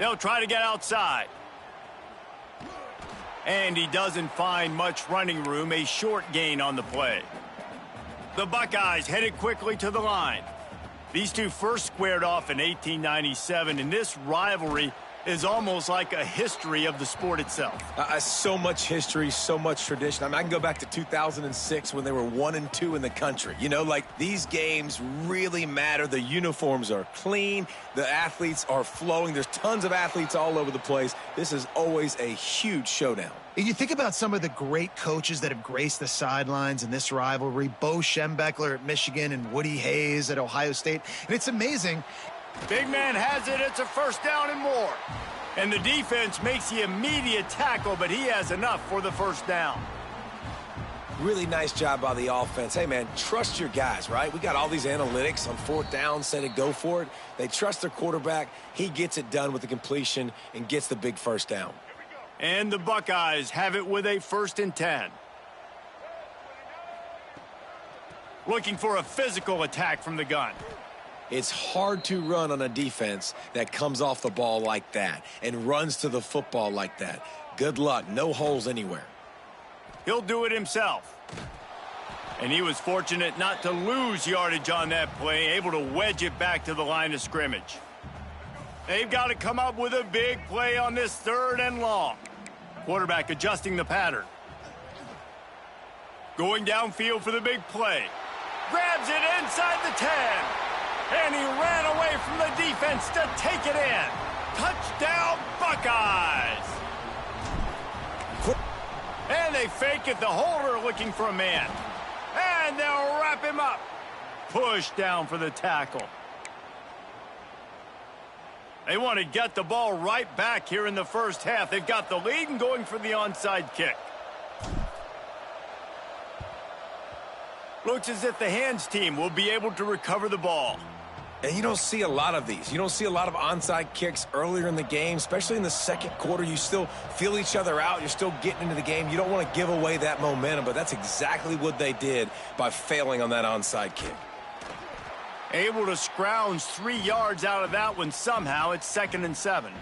They'll try to get outside. And he doesn't find much running room, a short gain on the play. The Buckeyes headed quickly to the line. These two first squared off in 1897, and this rivalry is almost like a history of the sport itself. So much history, so much tradition. I mean, I can go back to 2006 when they were 1-2 in the country. You know, like, these games really matter. The uniforms are clean. The athletes are flowing. There's tons of athletes all over the place. This is always a huge showdown. And you think about some of the great coaches that have graced the sidelines in this rivalry. Bo Schembechler at Michigan and Woody Hayes at Ohio State. And it's amazing. Big man has it. It's a first down and more. And the defense makes the immediate tackle, but he has enough for the first down. Really nice job by the offense. Hey, man, trust your guys, right? We got all these analytics on fourth down, say to go for it. They trust their quarterback. He gets it done with the completion and gets the big first down. And the Buckeyes have it with a 1st and 10. Looking for a physical attack from the gun. It's hard to run on a defense that comes off the ball like that and runs to the football like that. Good luck. No holes anywhere. He'll do it himself. And he was fortunate not to lose yardage on that play, able to wedge it back to the line of scrimmage. They've got to come up with a big play on this 3rd and long. Quarterback adjusting the pattern. Going downfield for the big play. Grabs it inside the 10. And he ran away from the defense to take it in. Touchdown, Buckeyes! And they fake it. The holder looking for a man. And they'll wrap him up. Push down for the tackle. They want to get the ball right back here in the first half. They've got the lead and going for the onside kick. Looks as if the hands team will be able to recover the ball. And you don't see a lot of these. You don't see a lot of onside kicks earlier in the game, especially in the second quarter. You still feel each other out. You're still getting into the game. You don't want to give away that momentum, but that's exactly what they did by failing on that onside kick. Able to scrounge 3 yards out of that one somehow. It's 2nd and 7.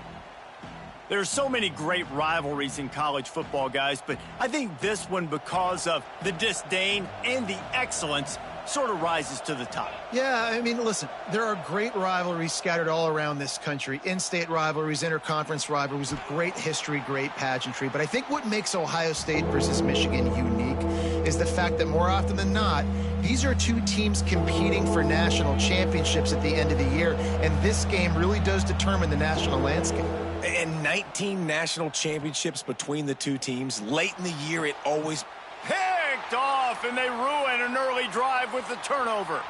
There's so many great rivalries in college football, guys, but I think this one, because of the disdain and the excellence, sort of rises to the top. Yeah, I mean, listen, there are great rivalries scattered all around this country. In-state rivalries, interconference rivalries with great history, great pageantry. But I think what makes Ohio State versus Michigan unique is the fact that more often than not, these are two teams competing for national championships at the end of the year. And this game really does determine the national landscape. And 19 national championships between the two teams. Late in the year, it always picked off, and they ruin an early drive with the turnover.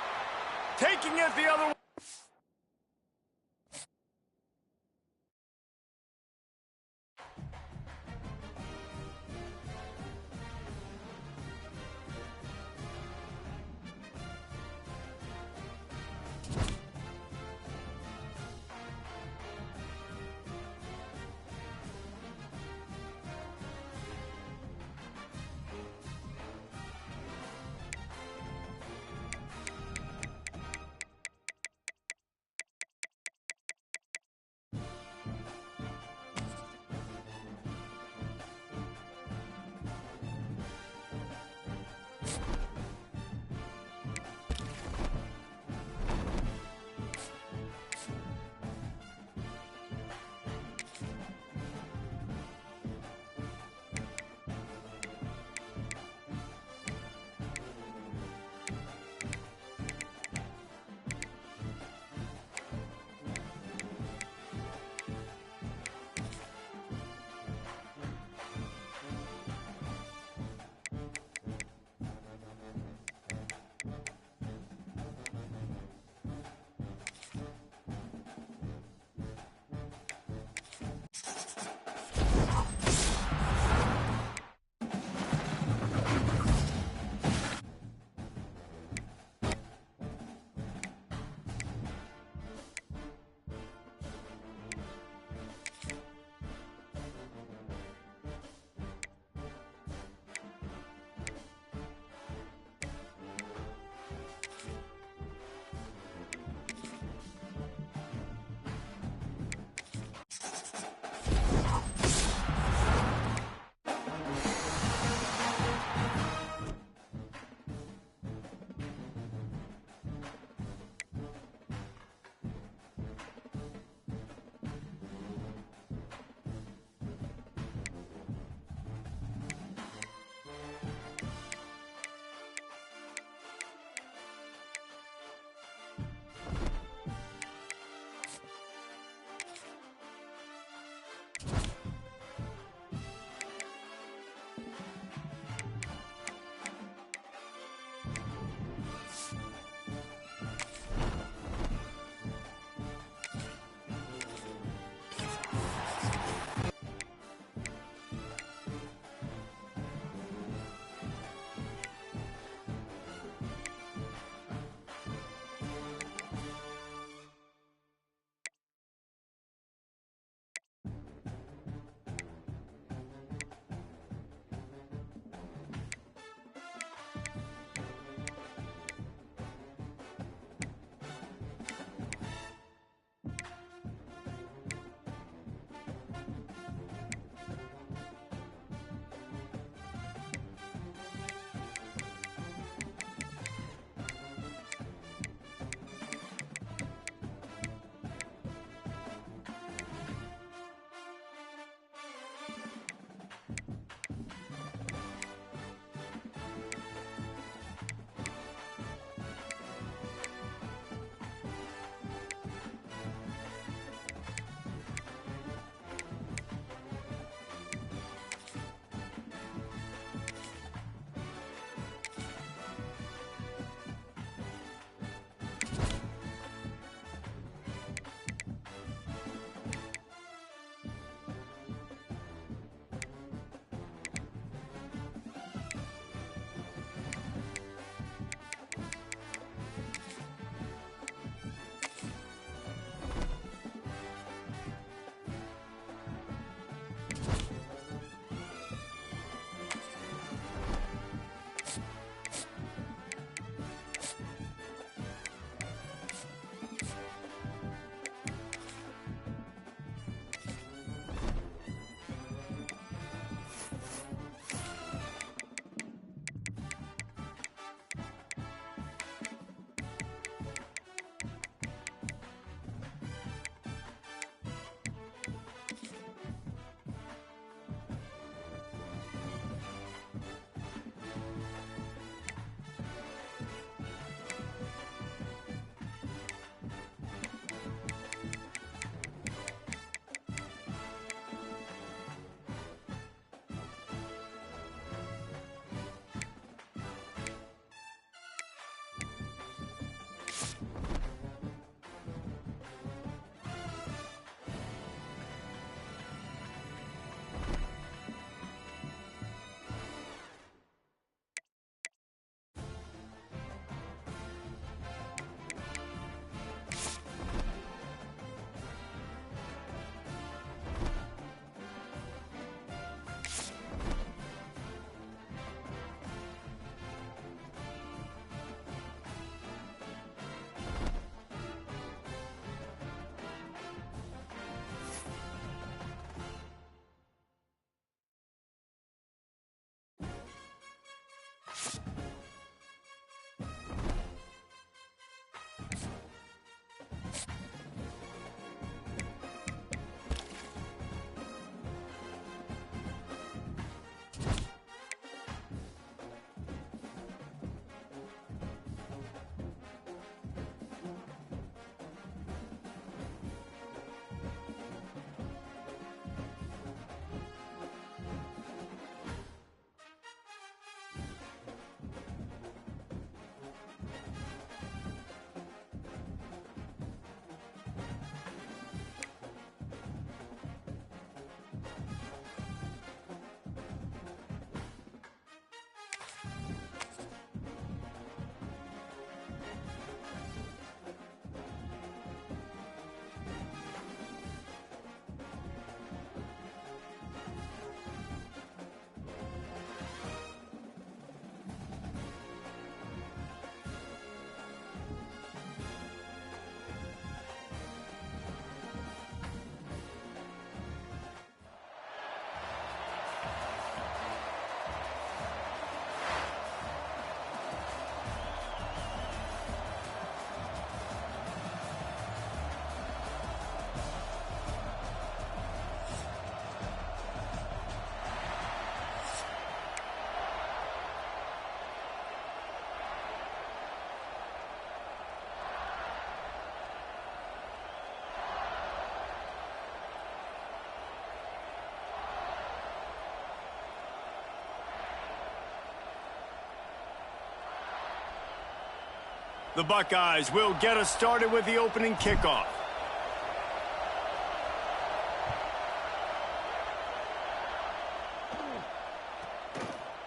Taking it the other way. The Buckeyes will get us started with the opening kickoff.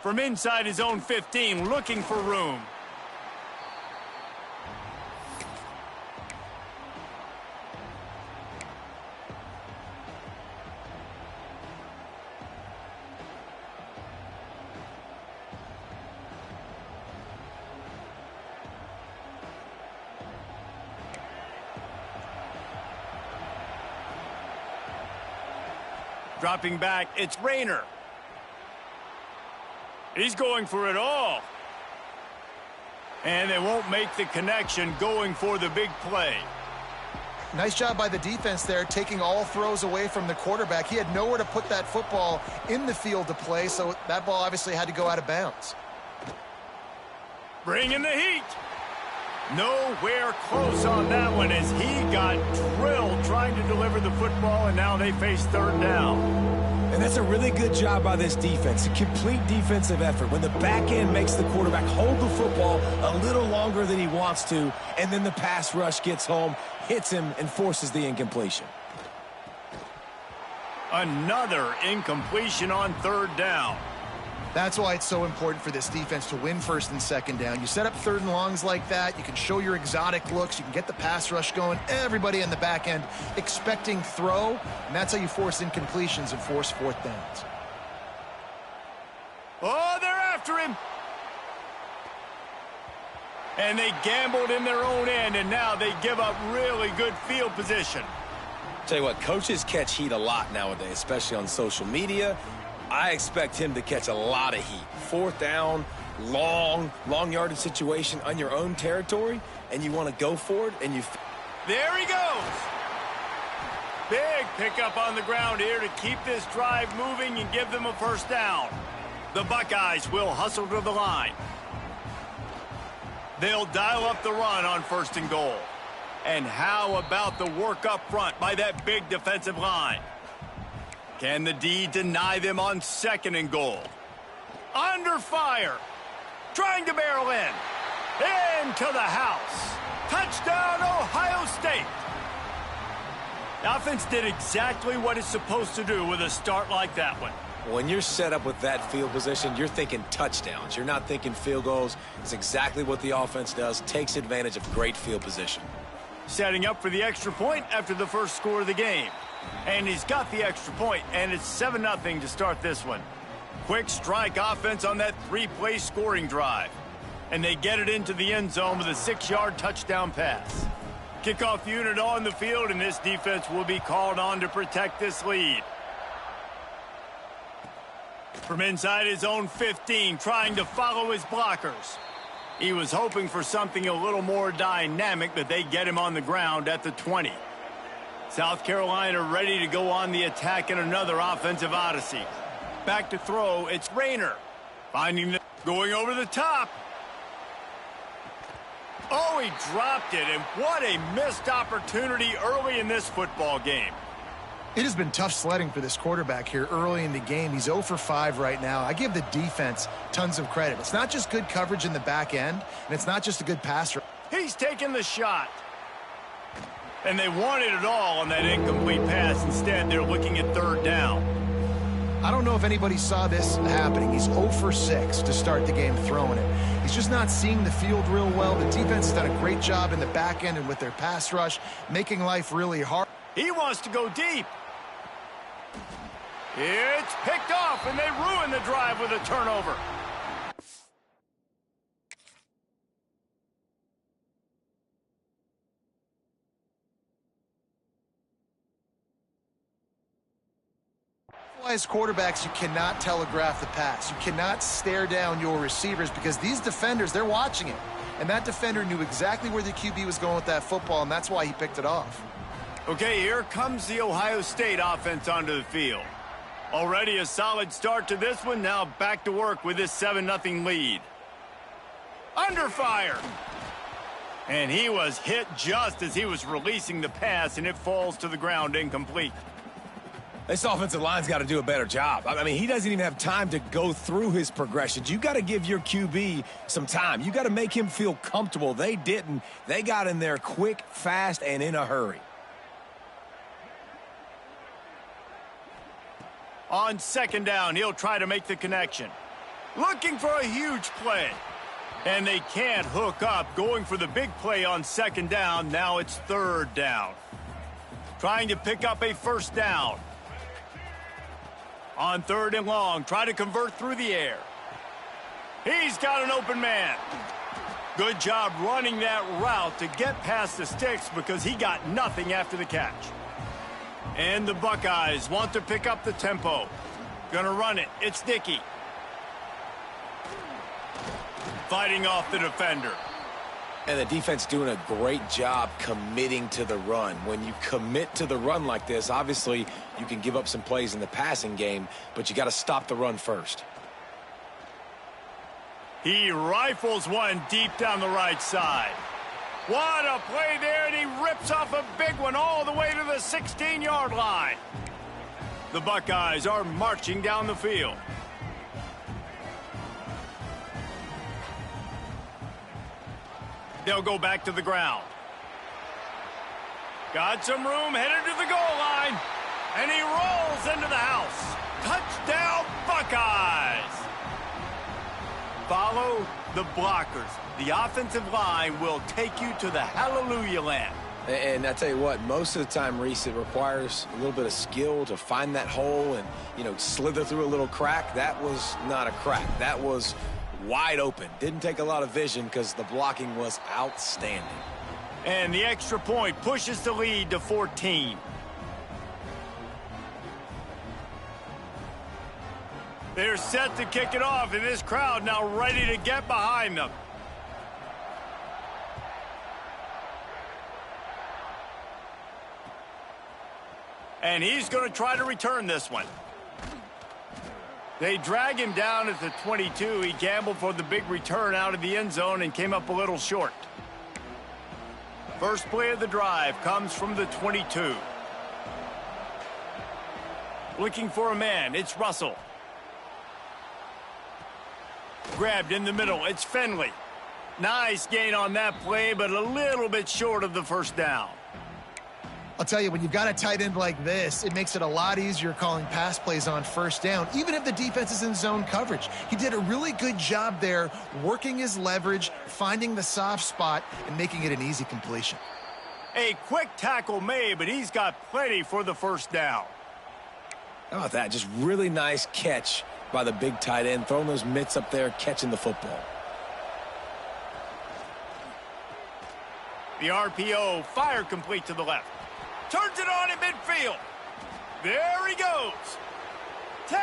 From inside his own 15, looking for room. Dropping back, it's Rayner. He's going for it all. And they won't make the connection, going for the big play. Nice job by the defense there, taking all throws away from the quarterback. He had nowhere to put that football in the field to play, so that ball obviously had to go out of bounds. Bringing the heat. Nowhere close on that one as he got drilled trying to deliver the football, and now they face third down. And that's a really good job by this defense, a complete defensive effort. When the back end makes the quarterback hold the football a little longer than he wants to, and then the pass rush gets home, hits him, and forces the incompletion. Another incompletion on third down. That's why it's so important for this defense to win first and second down. You set up third and longs like that, you can show your exotic looks, you can get the pass rush going, everybody in the back end expecting throw, and that's how you force incompletions and force fourth downs. Oh, they're after him. And they gambled in their own end, and now they give up really good field position. Tell you what, coaches catch heat a lot nowadays, especially on social media. I expect him to catch a lot of heat. Fourth down, long yardage situation on your own territory, and you want to go for it, and you... There he goes. Big pickup on the ground here to keep this drive moving and give them a first down. The Buckeyes will hustle to the line. They'll dial up the run on first and goal. And how about the work up front by that big defensive line? Can the D deny them on second and goal? Under fire. Trying to barrel in. Into the house. Touchdown, Ohio State. The offense did exactly what it's supposed to do with a start like that one. When you're set up with that field position, you're thinking touchdowns. You're not thinking field goals. It's exactly what the offense does. Takes advantage of great field position. Setting up for the extra point after the first score of the game. And he's got the extra point, and it's 7-0 to start this one. Quick strike offense on that three-play scoring drive. And they get it into the end zone with a 6-yard touchdown pass. Kickoff unit on the field, and this defense will be called on to protect this lead. From inside his own 15, trying to follow his blockers. He was hoping for something a little more dynamic, but they get him on the ground at the 20. South Carolina ready to go on the attack in another offensive odyssey. Back to throw, it's Rayner. Finding the... going over the top. Oh, he dropped it, and what a missed opportunity early in this football game. It has been tough sledding for this quarterback here early in the game. He's 0 for 5 right now. I give the defense tons of credit. It's not just good coverage in the back end, and it's not just a good passer. He's taking the shot. And they wanted it all on that incomplete pass. Instead, they're looking at third down. I don't know if anybody saw this happening. He's 0 for 6 to start the game throwing it. He's just not seeing the field real well. The defense has done a great job in the back end and with their pass rush, making life really hard. He wants to go deep. It's picked off, and they ruin the drive with a turnover. As quarterbacks, you cannot telegraph the pass. You cannot stare down your receivers because these defenders, they're watching it. And that defender knew exactly where the QB was going with that football, and that's why he picked it off. Okay, here comes the Ohio State offense onto the field. Already a solid start to this one. Now back to work with this 7-0 lead. Under fire. And he was hit just as he was releasing the pass, and it falls to the ground incomplete. This offensive line's got to do a better job. I mean, he doesn't even have time to go through his progressions. You got to give your QB some time. You got to make him feel comfortable. They didn't. They got in there quick, fast, and in a hurry. On second down, he'll try to make the connection. Looking for a huge play. And they can't hook up. Going for the big play on second down. Now it's third down. Trying to pick up a first down. On third and long, try to convert through the air. He's got an open man. Good job running that route to get past the sticks because he got nothing after the catch. And the Buckeyes want to pick up the tempo. Gonna run it. It's Dickey. Fighting off the defender. And the defense doing a great job committing to the run. When you commit to the run like this, obviously you can give up some plays in the passing game, but you got to stop the run first. He rifles one deep down the right side. What a play there, and he rips off a big one all the way to the 16-yard line. The Buckeyes are marching down the field. They'll go back to the ground. Got some room, headed to the goal line. And he rolls into the house. Touchdown, Buckeyes! Follow the blockers. The offensive line will take you to the hallelujah land. And I tell you what, most of the time, Reese, it requires a little bit of skill to find that hole and, slither through a little crack. That was not a crack. That was wide open. Didn't take a lot of vision because the blocking was outstanding. And the extra point pushes the lead to 14. They're set to kick it off, and this crowd now ready to get behind them. And he's going to try to return this one. They drag him down at the 22. He gambled for the big return out of the end zone and came up a little short. First play of the drive comes from the 22. Looking for a man. It's Russell. Grabbed in the middle. It's Finley. Nice gain on that play, but a little bit short of the first down. I'll tell you, when you've got a tight end like this, it makes it a lot easier calling pass plays on first down, even if the defense is in zone coverage. He did a really good job there, working his leverage, finding the soft spot, and making it an easy completion. A quick tackle made, but he's got plenty for the first down. How about that? Just really nice catch by the big tight end, throwing those mitts up there, catching the football. The RPO, fire complete to the left. Turns it on in midfield. There he goes. 10.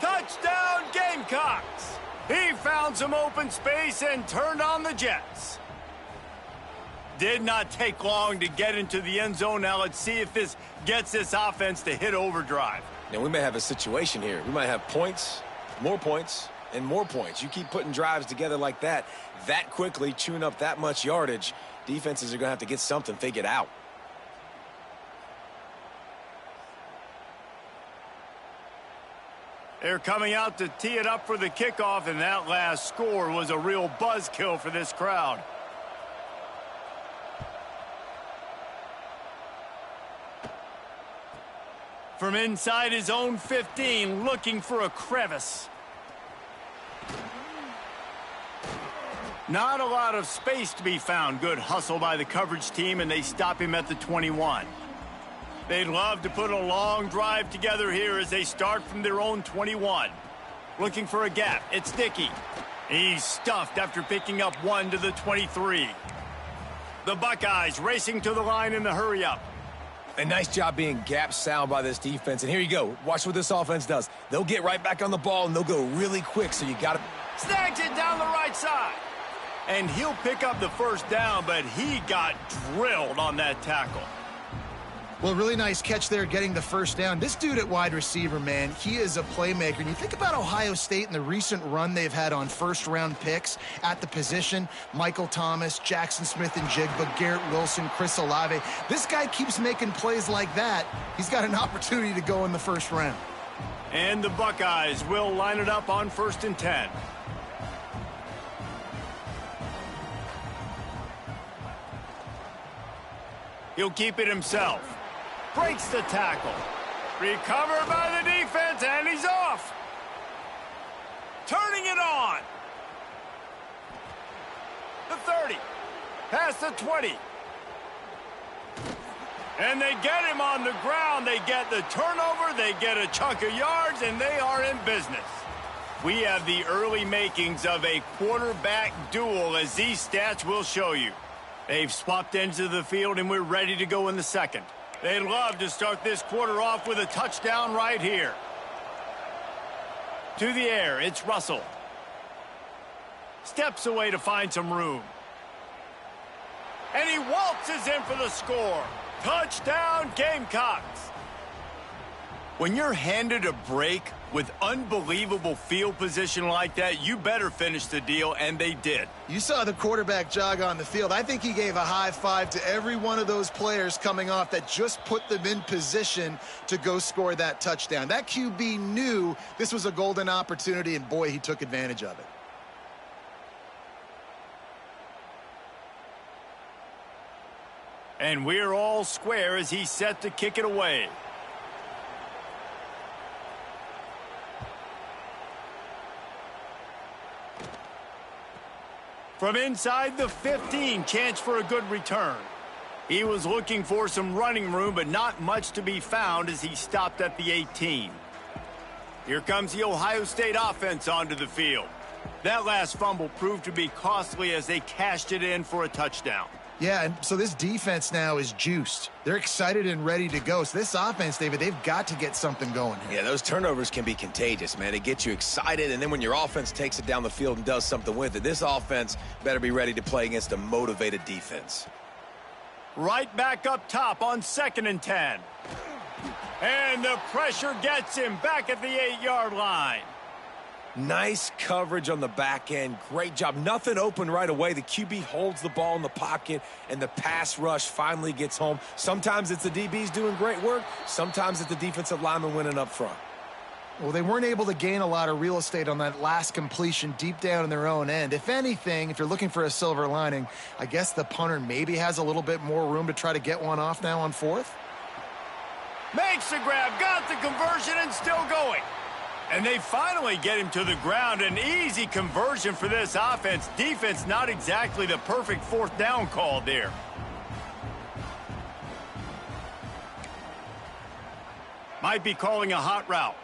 Touchdown, Gamecocks. He found some open space and turned on the Jets. Did not take long to get into the end zone. Now let's see if this gets this offense to hit overdrive. Now we may have a situation here. We might have points, and more points. You keep putting drives together like that quickly, chewing up that much yardage, defenses are going to have to get something figured out. They're coming out to tee it up for the kickoff, and that last score was a real buzzkill for this crowd. From inside his own 15, looking for a crevice. Not a lot of space to be found. Good hustle by the coverage team, and they stop him at the 21. They'd love to put a long drive together here as they start from their own 21. Looking for a gap. It's Dickey. He's stuffed after picking up one to the 23. The Buckeyes racing to the line in the hurry-up. A nice job being gap sound by this defense. And here you go. Watch what this offense does. They'll get right back on the ball, and they'll go really quick, so you got to... Snags it down the right side. And he'll pick up the first down, but he got drilled on that tackle. Well, really nice catch there getting the first down. This dude at wide receiver, man, he is a playmaker. And you think about Ohio State and the recent run they've had on first-round picks at the position. Michael Thomas, Jackson Smith and Jigba, Garrett Wilson, Chris Olave. This guy keeps making plays like that. He's got an opportunity to go in the first round. And the Buckeyes will line it up on 1st and 10. He'll keep it himself. Breaks the tackle. Recovered by the defense, and he's off. Turning it on. The 30. Past the 20. And they get him on the ground. They get the turnover. They get a chunk of yards, and they are in business. We have the early makings of a quarterback duel, as these stats will show you. They've swapped ends of the field, and we're ready to go in the second. They'd love to start this quarter off with a touchdown right here. To the air, it's Russell. Steps away to find some room. And he waltzes in for the score. Touchdown, Gamecocks. When you're handed a break with unbelievable field position like that, you better finish the deal, and they did. You saw the quarterback jog on the field. I think he gave a high five to every one of those players coming off that just put them in position to go score that touchdown. That QB knew this was a golden opportunity, and boy, he took advantage of it. And we're all square as he's set to kick it away. From inside the 15, chance for a good return. He was looking for some running room, but not much to be found as he stopped at the 18. Here comes the Ohio State offense onto the field. That last fumble proved to be costly as they cashed it in for a touchdown. Yeah, and so this defense now is juiced. They're excited and ready to go. So this offense, David, they've got to get something going here. Yeah, those turnovers can be contagious, man. It gets you excited, and then when your offense takes it down the field and does something with it, this offense better be ready to play against a motivated defense. Right back up top on 2nd and 10. And the pressure gets him back at the 8-yard line. Nice coverage on the back end. Great job. Nothing open right away. The QB holds the ball in the pocket, and the pass rush finally gets home. Sometimes it's the DBs doing great work. Sometimes it's the defensive lineman winning up front. Well, they weren't able to gain a lot of real estate on that last completion deep down in their own end. If anything, if you're looking for a silver lining, I guess the punter maybe has a little bit more room to try to get one off now on 4th. Makes the grab, got the conversion, and still going. And they finally get him to the ground. An easy conversion for this offense. Defense not exactly the perfect 4th down call there. Might be calling a hot route.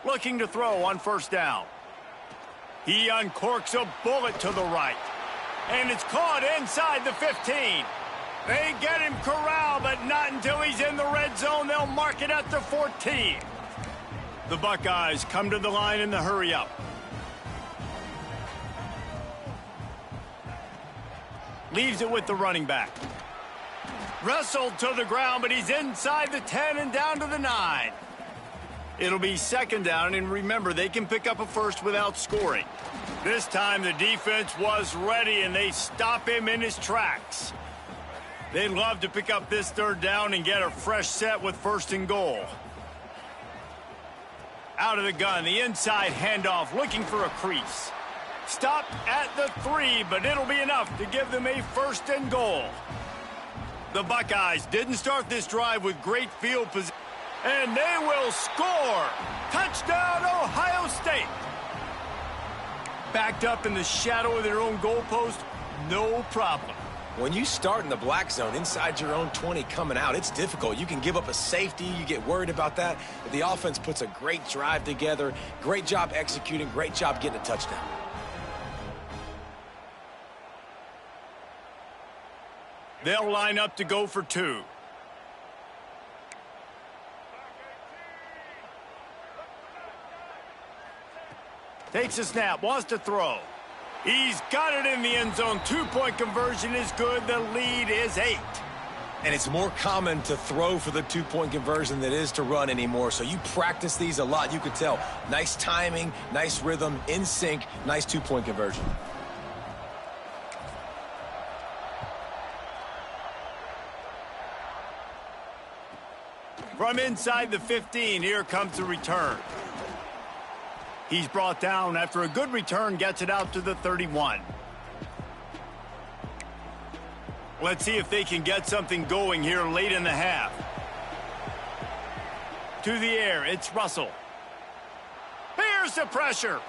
Looking to throw on 1st down. He uncorks a bullet to the right. And it's caught inside the 15. They get him corralled, but not until he's in the red zone. They'll mark it at the 14. The Buckeyes come to the line in the hurry-up. Leaves it with the running back. Wrestled to the ground, but he's inside the 10 and down to the 9. It'll be 2nd down, and remember, they can pick up a first without scoring. This time, the defense was ready, and they stop him in his tracks. They'd love to pick up this 3rd down and get a fresh set with 1st and goal. Out of the gun, the inside handoff, looking for a crease. Stopped at the 3, but it'll be enough to give them a 1st and goal. The Buckeyes didn't start this drive with great field position, and they will score. Touchdown, Ohio State. Backed up in the shadow of their own goalpost, no problem. When you start in the black zone inside your own 20 coming out, it's difficult. You can give up a safety. You get worried about that. But the offense puts a great drive together. Great job executing. Great job getting a touchdown. They'll line up to go for 2. Takes a snap, wants to throw. He's got it in the end zone. 2-point conversion is good. The lead is 8. And it's more common to throw for the two-point conversion than it is to run anymore. So you practice these a lot. You could tell. Nice timing, nice rhythm, in sync, nice two-point conversion. From inside the 15, here comes the return. He's brought down after a good return, gets it out to the 31. Let's see if they can get something going here late in the half. To the air, it's Russell. Here's the pressure.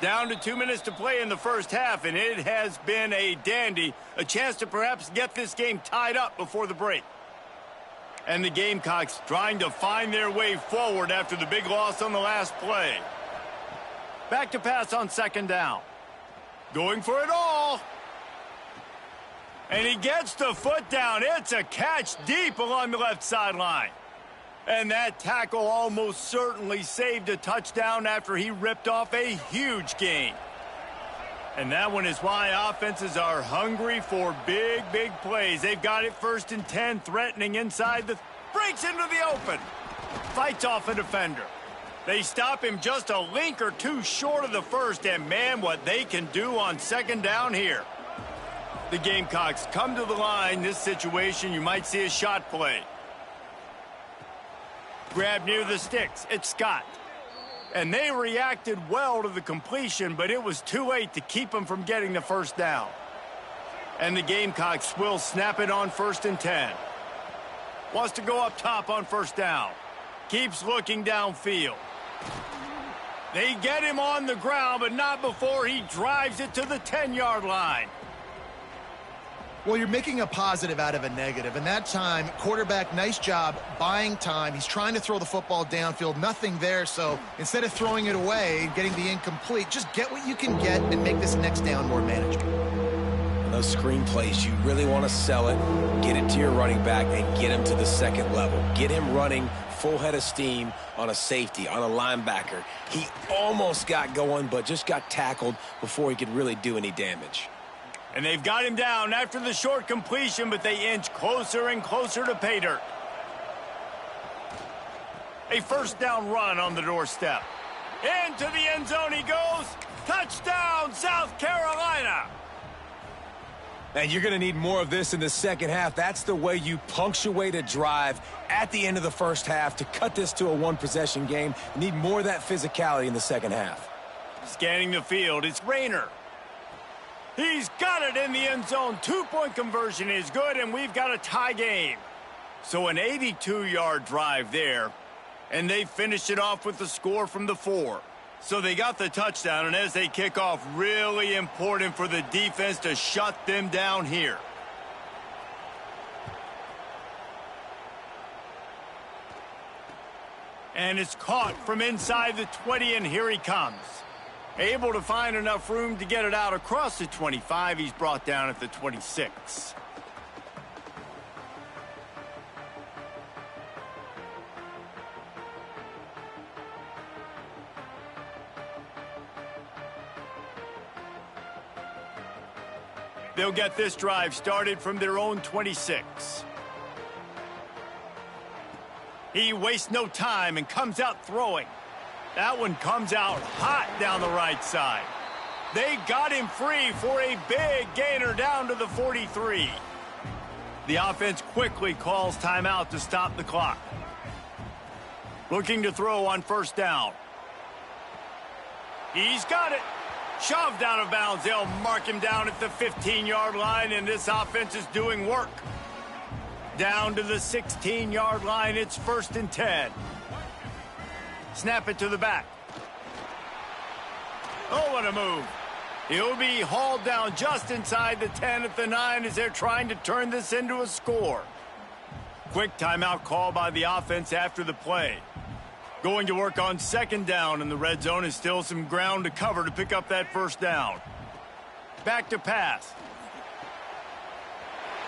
Down to 2 minutes to play in the first half, and it has been a dandy. A chance to perhaps get this game tied up before the break. And the Gamecocks trying to find their way forward after the big loss on the last play. Back to pass on second down. Going for it all. And he gets the foot down. It's a catch deep along the left sideline. And that tackle almost certainly saved a touchdown after he ripped off a huge gain. And that one is why offenses are hungry for big, big plays. They've got it 1st and 10, threatening inside the... breaks into the open. Fights off a defender. They stop him just a link or two short of the first, and man, what they can do on second down here. The Gamecocks come to the line. This situation, you might see a shot play. Grab near the sticks. It's Scott. And they reacted well to the completion, but it was too late to keep them from getting the first down. And the Gamecocks will snap it on 1st and 10. Wants to go up top on first down. Keeps looking downfield. They get him on the ground, but not before he drives it to the 10-yard line. Well, you're making a positive out of a negative. And that time, quarterback, nice job buying time. He's trying to throw the football downfield. Nothing there. So instead of throwing it away and getting the incomplete, just get what you can get and make this next down more manageable. And those screen plays, you really want to sell it, get it to your running back, and get him to the second level. Get him running full head of steam on a safety, on a linebacker. He almost got going, but just got tackled before he could really do any damage. And they've got him down after the short completion, but they inch closer and closer to pay dirt. A first down run on the doorstep. Into the end zone he goes. Touchdown, South Carolina. And you're going to need more of this in the second half. That's the way you punctuate a drive at the end of the first half to cut this to a one-possession game. You need more of that physicality in the second half. Scanning the field, it's Rayner. He's got it in the end zone. 2-point conversion is good, and we've got a tie game. So an 82-yard drive there, and they finished it off with the score from the 4. So they got the touchdown, and as they kick off, really important for the defense to shut them down here. And it's caught from inside the 20, and here he comes. Able to find enough room to get it out across the 25. He's brought down at the 26. They'll get this drive started from their own 26. He wastes no time and comes out throwing. That one comes out hot down the right side. They got him free for a big gainer down to the 43. The offense quickly calls timeout to stop the clock. Looking to throw on first down. He's got it. Shoved out of bounds. They'll mark him down at the 15-yard line, and this offense is doing work. Down to the 16-yard line. It's 1st and 10. Snap it to the back. Oh, what a move. He'll be hauled down just inside the 10 at the 9 as they're trying to turn this into a score. Quick timeout call by the offense after the play. Going to work on second down, and the red zone is still some ground to cover to pick up that first down. Back to pass.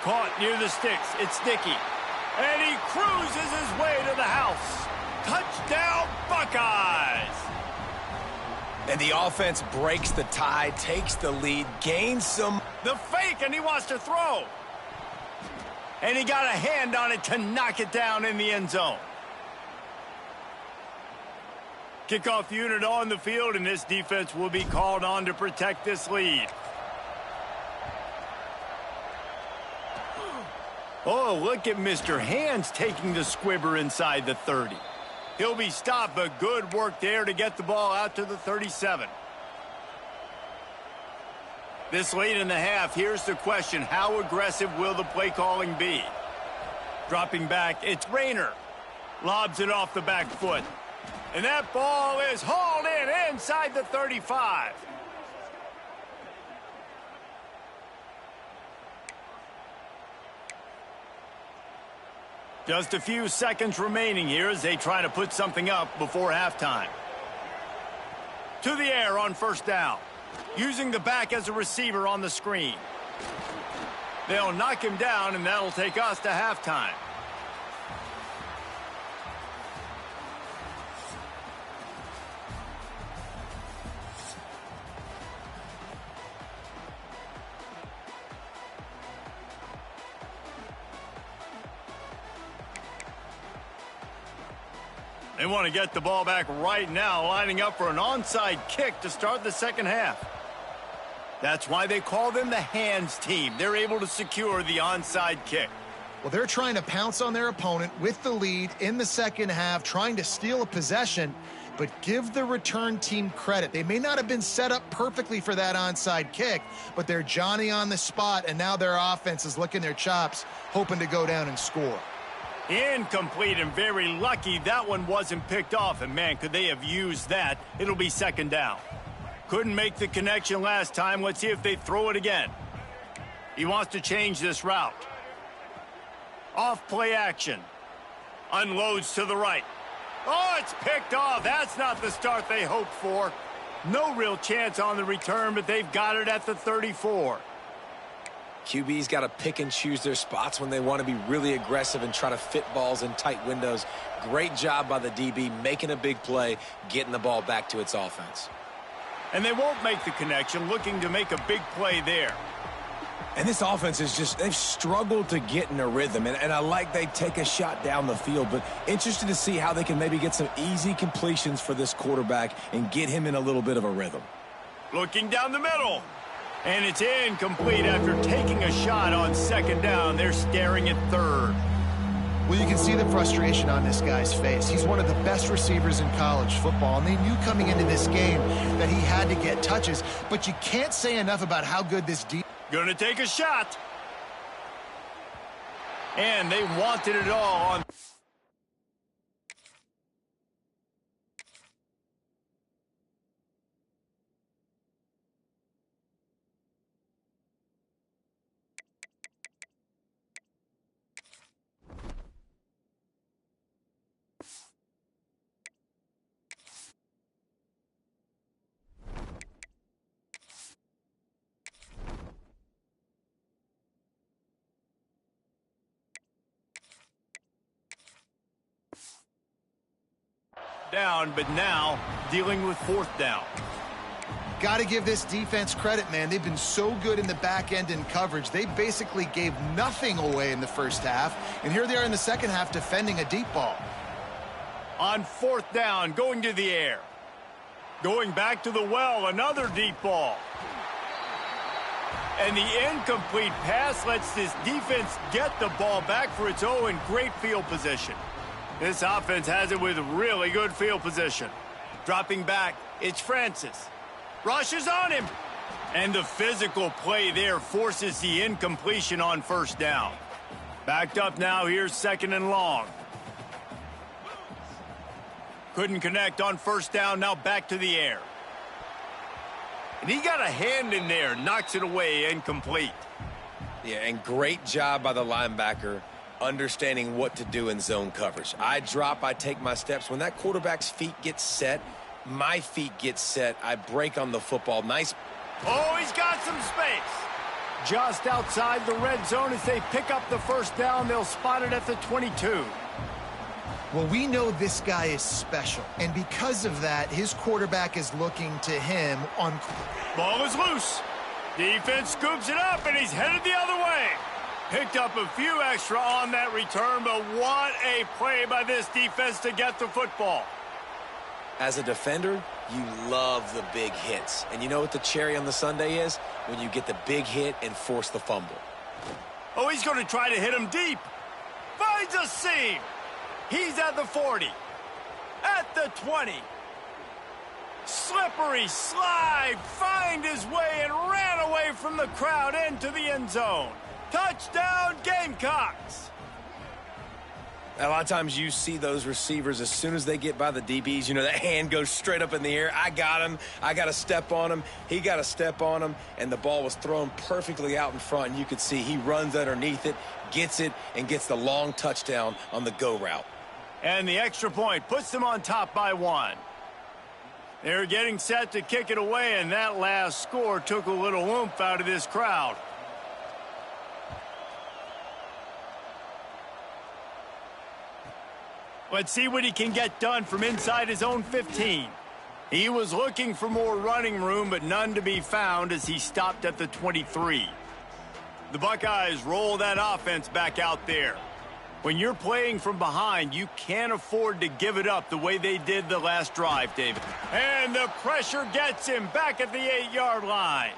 Caught near the sticks. It's Dickey. And he cruises his way to the house. Touchdown, Buckeyes! And the offense breaks the tie, takes the lead, gains some. The fake, and he wants to throw. And he got a hand on it to knock it down in the end zone. Kickoff unit on the field, and this defense will be called on to protect this lead. Oh, look at Mr. Hands taking the squibber inside the 30. He'll be stopped, but good work there to get the ball out to the 37. This late in the half, here's the question. How aggressive will the play calling be? Dropping back, it's Rayner. Lobs it off the back foot. And that ball is hauled in inside the 35. Just a few seconds remaining here as they try to put something up before halftime. To the air on first down. Using the back as a receiver on the screen. They'll knock him down, and that'll take us to halftime. They want to get the ball back right now, lining up for an onside kick to start the second half. That's why they call them the hands team. They're able to secure the onside kick. Well, they're trying to pounce on their opponent with the lead in the second half, trying to steal a possession, but give the return team credit. They may not have been set up perfectly for that onside kick, but they're Johnny on the spot, and now their offense is licking their chops, hoping to go down and score. Incomplete, and very lucky that one wasn't picked off. And, man, could they have used that? It'll be second down. Couldn't make the connection last time. Let's see if they throw it again. He wants to change this route. Off play action. Unloads to the right. Oh, it's picked off. That's not the start they hoped for. No real chance on the return, but they've got it at the 34. QB's got to pick and choose their spots when they want to be really aggressive and try to fit balls in tight windows. Great job by the DB making a big play, getting the ball back to its offense. And they won't make the connection, looking to make a big play there. And this offense is just, they've struggled to get in a rhythm. And I like they take a shot down the field, but interested to see how they can maybe get some easy completions for this quarterback and get him in a little bit of a rhythm. Looking down the middle. And it's incomplete after taking a shot on second down. They're staring at third. Well, you can see the frustration on this guy's face. He's one of the best receivers in college football, and they knew coming into this game that he had to get touches, but you can't say enough about how good this defense. Gonna take a shot. And they wanted it all on. Down, but now dealing with fourth down. Got to give this defense credit, man. They've been so good in the back end in coverage. They basically gave nothing away in the first half, and here they are in the second half defending a deep ball. On fourth down, going to the air. Going back to the well, another deep ball. And the incomplete pass lets this defense get the ball back for its own. Great field position. This offense has it with really good field position. Dropping back, it's Francis. Rushes on him. And the physical play there forces the incompletion on first down. Backed up now, here's second and long. Couldn't connect on first down, now back to the air. And he got a hand in there, knocks it away, incomplete. Yeah, and great job by the linebacker understanding what to do in zone coverage. I drop, I take my steps. When that quarterback's feet get set, my feet get set. I break on the football. Nice. Oh, he's got some space. just outside the red zone as they pick up the first down. They'll spot it at the 22. Well, we know this guy is special, and because of that, his quarterback is looking to him on... Ball is loose. Defense scoops it up, and he's headed the other way. Picked up a few extra on that return, but what a play by this defense to get the football. As a defender, you love the big hits. And you know what the cherry on the sundae is? When you get the big hit and force the fumble. Oh, he's going to try to hit him deep. Finds a seam. He's at the 40. At the 20. Slippery slide. Find his way and ran away from the crowd into the end zone. Touchdown, Gamecocks. A lot of times you see those receivers, as soon as they get by the DBs, you know, that hand goes straight up in the air. I got him. I got to step on him. He got to step on him. And the ball was thrown perfectly out in front. And you could see he runs underneath it, gets it, and gets the long touchdown on the go route. And the extra point puts them on top by 1. They're getting set to kick it away, and that last score took a little oomph out of this crowd. Let's see what he can get done from inside his own 15. He was looking for more running room, but none to be found as he stopped at the 23. The Buckeyes roll that offense back out there. When you're playing from behind, you can't afford to give it up the way they did the last drive, David. And the pressure gets him back at the 8-yard line.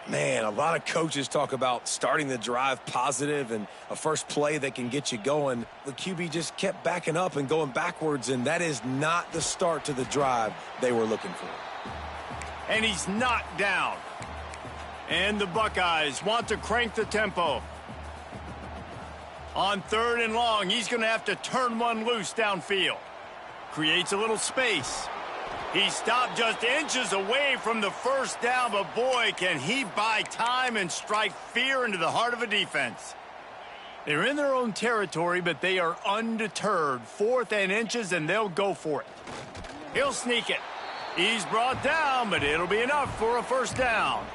Man, a lot of coaches talk about starting the drive positive and a first play that can get you going. The QB just kept backing up and going backwards, and that is not the start to the drive they were looking for. And he's knocked down. And the Buckeyes want to crank the tempo. On 3rd and long, he's going to have to turn one loose downfield. Creates a little space. He stopped just inches away from the first down, but boy, can he buy time and strike fear into the heart of a defense. They're in their own territory, but they are undeterred. 4th and inches, and they'll go for it. He'll sneak it. He's brought down, but it'll be enough for a first down.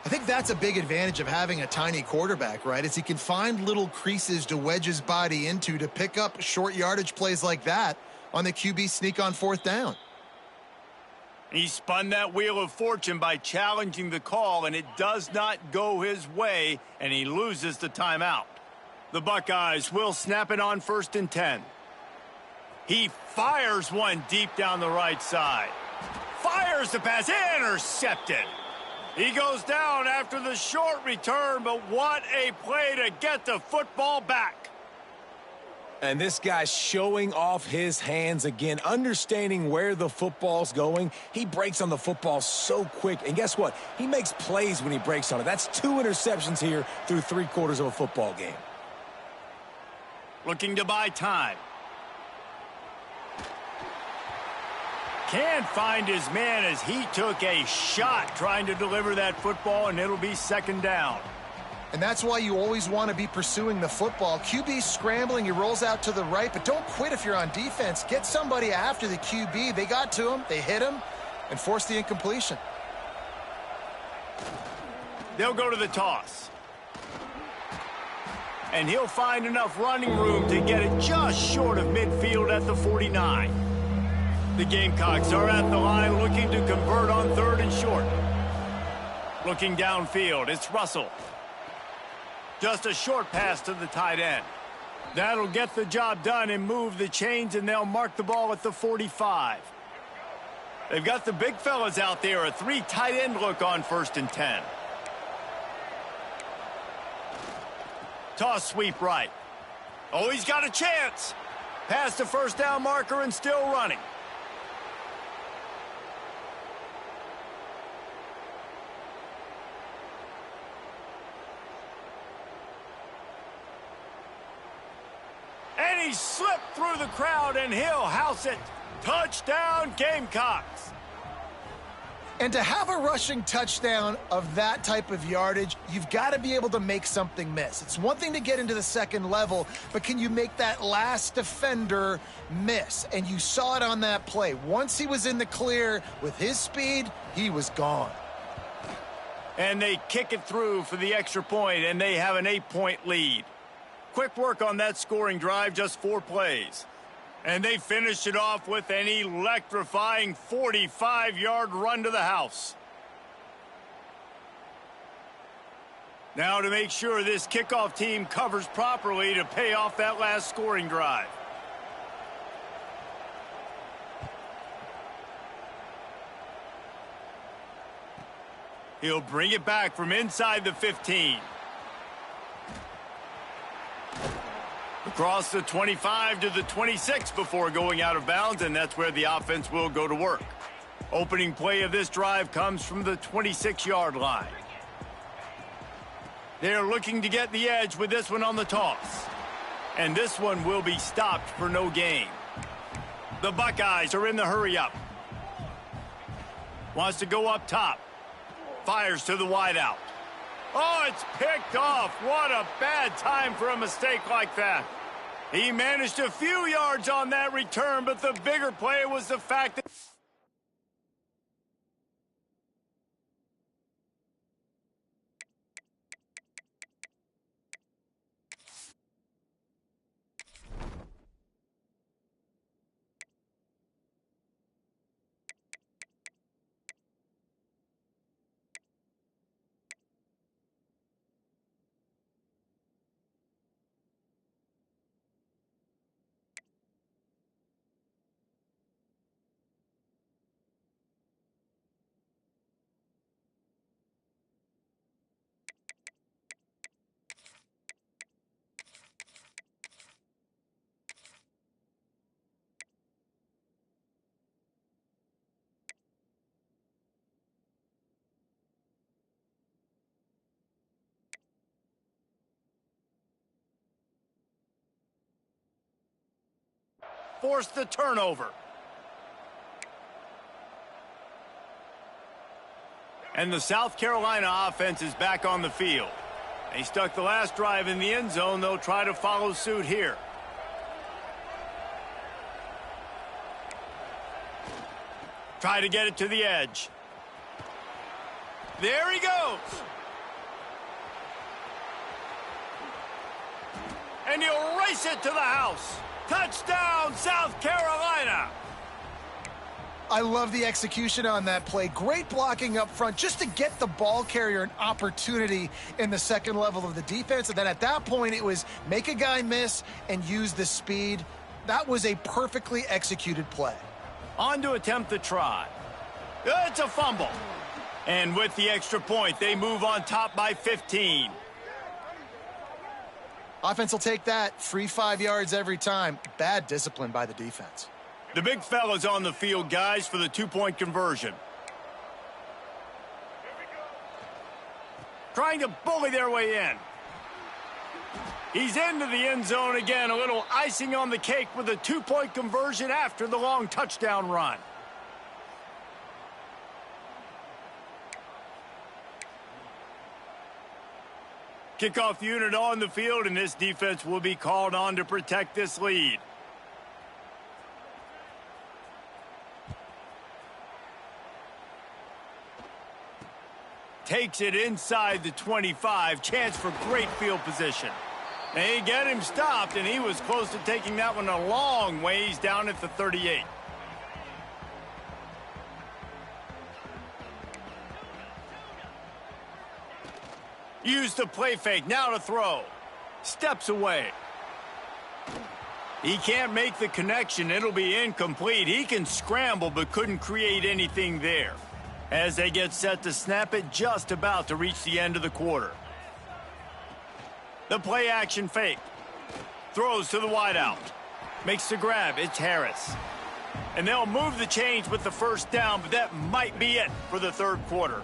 I think that's a big advantage of having a tiny quarterback, right? Is he can find little creases to wedge his body into to pick up short yardage plays like that on the QB sneak on 4th down. He spun that wheel of fortune by challenging the call, and it does not go his way, and he loses the timeout. The Buckeyes will snap it on 1st and 10. He fires one deep down the right side. Fires the pass, intercepted. He goes down after the short return, but what a play to get the football back. And this guy's showing off his hands again, understanding where the football's going. He breaks on the football so quick. And guess what? He makes plays when he breaks on it. That's 2 interceptions here through 3/4 of a football game. Looking to buy time. Can't find his man as he took a shot trying to deliver that football, and it'll be 2nd down. And that's why you always want to be pursuing the football. QB scrambling, he rolls out to the right, but don't quit if you're on defense. Get somebody after the QB. They got to him, they hit him, and forced the incompletion. They'll go to the toss. And he'll find enough running room to get it just short of midfield at the 49. The Gamecocks are at the line looking to convert on 3rd and short. Looking downfield, it's Russell. Just a short pass to the tight end. That'll get the job done and move the chains, and they'll mark the ball at the 45. They've got the big fellas out there, a 3 tight end look on 1st and 10. Toss sweep right. Oh, he's got a chance. Past the first down marker and still running. And he slipped through the crowd, and he'll house it. Touchdown, Gamecocks. And to have a rushing touchdown of that type of yardage, you've got to be able to make something miss. It's one thing to get into the second level, but can you make that last defender miss? And you saw it on that play. Once he was in the clear with his speed, he was gone. And they kick it through for the extra point, and they have an 8-point lead. Quick work on that scoring drive, just 4 plays. And they finish it off with an electrifying 45-yard run to the house. Now to make sure this kickoff team covers properly to pay off that last scoring drive. He'll bring it back from inside the 15. Across the 25 to the 26 before going out of bounds, and that's where the offense will go to work. Opening play of this drive comes from the 26-yard line. They're looking to get the edge with this one on the toss. And this one will be stopped for no gain. The Buckeyes are in the hurry-up. Wants to go up top. Fires to the wideout. Oh, it's picked off. What a bad time for a mistake like that. He managed a few yards on that return, but the bigger play was the fact that... forced the turnover. And the South Carolina offense is back on the field. They stuck the last drive in the end zone. They'll try to follow suit here. Try to get it to the edge. There he goes. And he'll race it to the house. Touchdown, South Carolina. I love the execution on that play. Great blocking up front just to get the ball carrier an opportunity in the second level of the defense. And then at that point, it was make a guy miss and use the speed. That was a perfectly executed play. On to attempt the try. It's a fumble. And with the extra point, they move on top by 15. Offense will take that. Free 5 yards every time. Bad discipline by the defense. The big fella's on the field, guys, for the 2-point conversion. Trying to bully their way in. He's into the end zone again. A little icing on the cake with a 2-point conversion after the long touchdown run. Kickoff unit on the field, and this defense will be called on to protect this lead. Takes it inside the 25. Chance for great field position. They get him stopped, and he was close to taking that one a long ways down at the 38. Use the play fake. Now to throw. Steps away. He can't make the connection. It'll be incomplete. He can scramble, but couldn't create anything there. As they get set to snap it, just about to reach the end of the quarter. The play action fake. Throws to the wideout. Makes the grab. It's Harris. And they'll move the chains with the first down, but that might be it for the third quarter.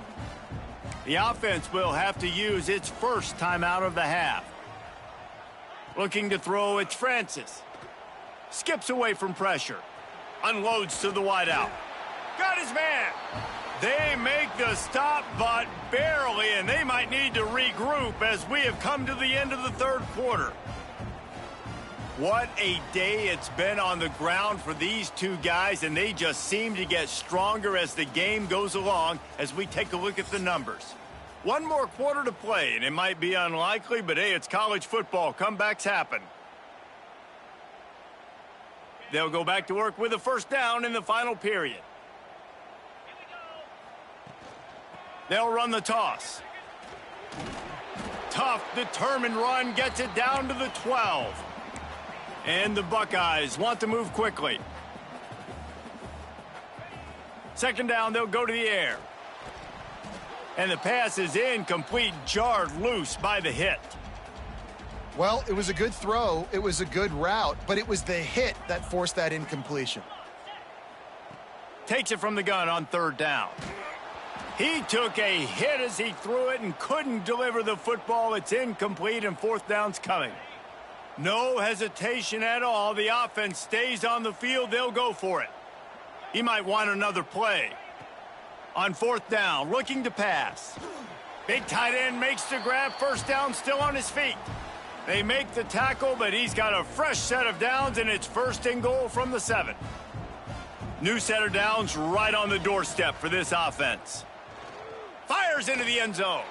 The offense will have to use its first timeout of the half. Looking to throw, it's Francis. Skips away from pressure. Unloads to the wideout. Got his man. They make the stop, but barely, and they might need to regroup as we have come to the end of the third quarter. What a day it's been on the ground for these two guys, and they just seem to get stronger as the game goes along as we take a look at the numbers. One more quarter to play, and it might be unlikely, but hey, it's college football. Comebacks happen. They'll go back to work with a first down in the final period. They'll run the toss. Tough, determined run gets it down to the 12. And the Buckeyes want to move quickly. Second down, they'll go to the air. And the pass is incomplete, jarred loose by the hit. Well, it was a good throw. It was a good route, but it was the hit that forced that incompletion. Takes it from the gun on third down. He took a hit as he threw it and couldn't deliver the football. It's incomplete and fourth down's coming. No hesitation at all. The offense stays on the field. They'll go for it. He might want another play. On fourth down, looking to pass. Big tight end makes the grab. First down, still on his feet. They make the tackle, but he's got a fresh set of downs, and it's first and goal from the 7. New set of downs right on the doorstep for this offense. Fires into the end zone.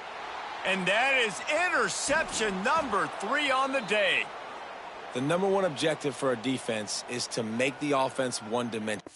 And that is interception number 3 on the day. The number one objective for a defense is to make the offense one-dimensional.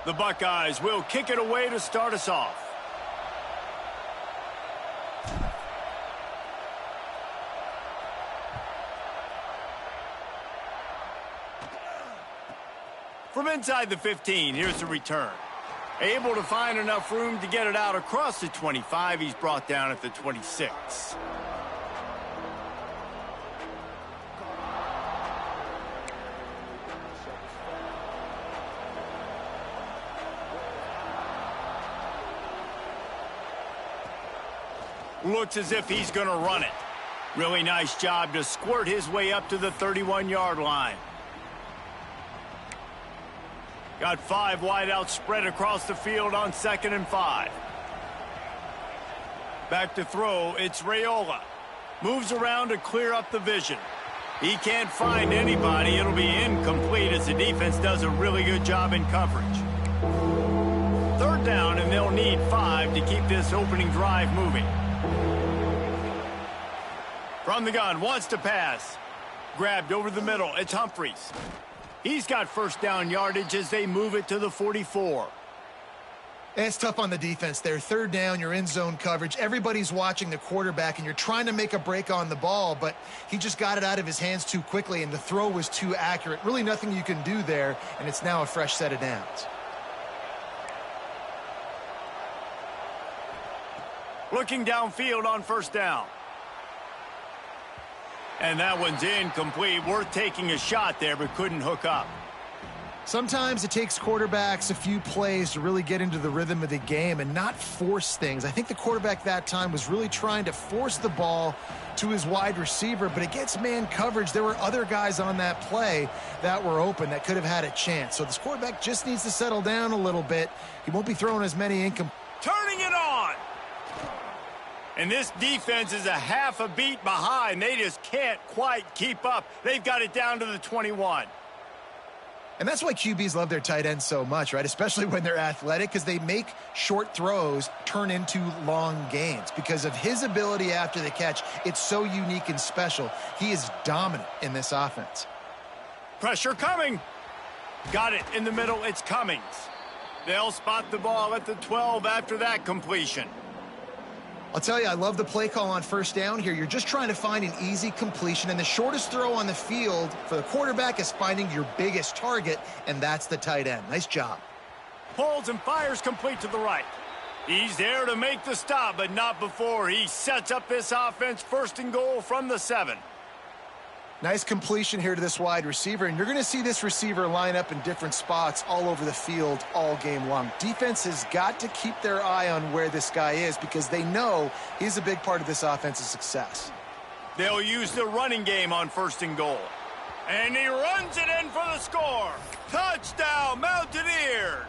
The Buckeyes will kick it away to start us off. From inside the 15, here's the return. Able to find enough room to get it out across the 25. He's brought down at the 26. Looks as if he's going to run it. Really nice job to squirt his way up to the 31-yard line. Got 5 wide out spread across the field on 2nd and 5. Back to throw, it's Raiola. Moves around to clear up the vision. He can't find anybody. It'll be incomplete as the defense does a really good job in coverage. 3rd down, and they'll need 5 to keep this opening drive moving. From the gun, wants to pass. Grabbed over the middle, it's Humphries. He's got 1st down yardage as they move it to the 44. It's tough on the defense there. 3rd down, you're in zone coverage. Everybody's watching the quarterback, and you're trying to make a break on the ball, but he just got it out of his hands too quickly, and the throw was too accurate. Really nothing you can do there, and it's now a fresh set of downs. Looking downfield on 1st down. And that one's incomplete. Worth taking a shot there, but couldn't hook up. Sometimes it takes quarterbacks a few plays to really get into the rhythm of the game and not force things. I think the quarterback that time was really trying to force the ball to his wide receiver, but against man coverage, there were other guys on that play that were open that could have had a chance. So this quarterback just needs to settle down a little bit. He won't be throwing as many Turning it on! And this defense is a half a beat behind. They just can't quite keep up. They've got it down to the 21. And that's why QBs love their tight ends so much, right? Especially when they're athletic, because they make short throws turn into long gains. Because of his ability after the catch, it's so unique and special. He is dominant in this offense. Pressure coming. Got it in the middle. It's Cummings. They'll spot the ball at the 12 after that completion. I'll tell you, I love the play call on 1st down here. You're just trying to find an easy completion, and the shortest throw on the field for the quarterback is finding your biggest target, and that's the tight end. Nice job. Pulls and fires complete to the right. He's there to make the stop, but not before he sets up this offense. 1st and goal from the 7. Nice completion here to this wide receiver, and you're going to see this receiver line up in different spots all over the field all game long. Defense has got to keep their eye on where this guy is because they know he's a big part of this offense's success. They'll use the running game on 1st and goal. And he runs it in for the score. Touchdown, Mountaineers!